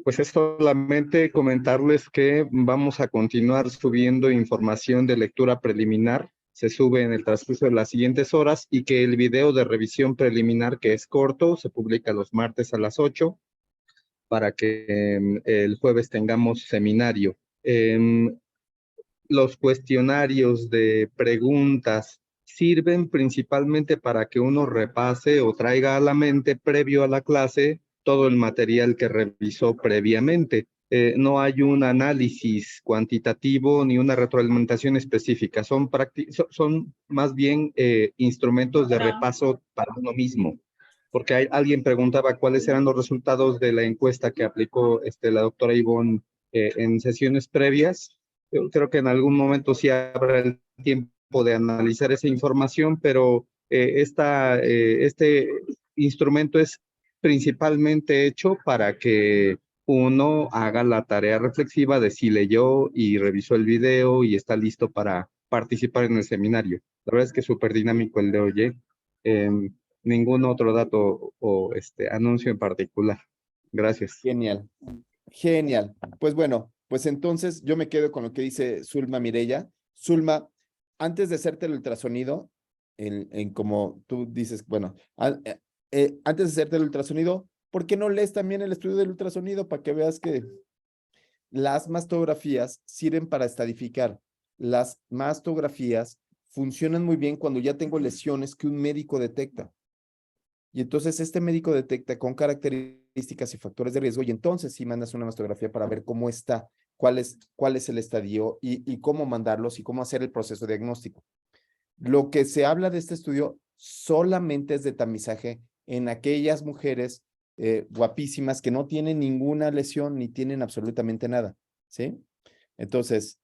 Pues es solamente comentarles que vamos a continuar subiendo información de lectura preliminar. Se sube en el transcurso de las siguientes horas y que el video de revisión preliminar, que es corto, se publica los martes a las 8 para que el jueves tengamos seminario. los cuestionarios de preguntas sirven principalmente para que uno repase o traiga a la mente previo a la clase todo el material que revisó previamente. No hay un análisis cuantitativo ni una retroalimentación específica. Son más bien instrumentos de repaso para uno mismo. Porque alguien preguntaba cuáles eran los resultados de la encuesta que aplicó la doctora Ivonne en sesiones previas. Yo creo que en algún momento sí habrá el tiempo de analizar esa información, pero este instrumento es principalmente hecho para que uno haga la tarea reflexiva de si leyó y revisó el video y está listo para participar en el seminario. La verdad es que es súper dinámico el de hoy. Ningún otro dato o anuncio en particular. Gracias. Genial. Genial. Pues bueno, pues entonces yo me quedo con lo que dice Zulma Mireya. Zulma, antes de hacerte el ultrasonido, en como tú dices, bueno, antes de hacerte el ultrasonido, ¿por qué no lees también el estudio del ultrasonido para que veas que las mastografías sirven para estadificar? Las mastografías funcionan muy bien cuando ya tengo lesiones que un médico detecta. Y entonces este médico detecta con características y factores de riesgo y entonces sí mandas una mastografía para ver cómo está, cuál es el estadio y cómo mandarlos y cómo hacer el proceso diagnóstico. Lo que se habla de este estudio solamente es de tamizaje en aquellas mujeres guapísimas que no tienen ninguna lesión ni tienen absolutamente nada, ¿sí? Entonces,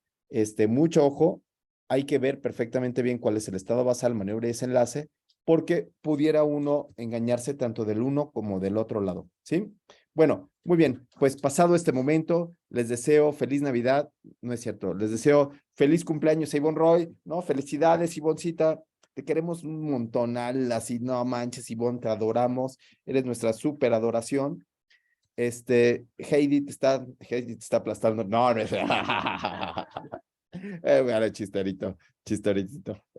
mucho ojo, hay que ver perfectamente bien cuál es el estado basal, maniobra y desenlace, porque pudiera uno engañarse tanto del uno como del otro lado, ¿sí? Bueno, muy bien, pues pasado este momento, les deseo feliz Navidad, no es cierto, les deseo feliz cumpleaños a Ivonne Roy, ¿no? Felicidades, Ivoncita, te queremos un montonal, así, no manches, Ivonne, te adoramos, eres nuestra súper adoración. Heidi te está aplastando, no, no es... bueno, chisterito.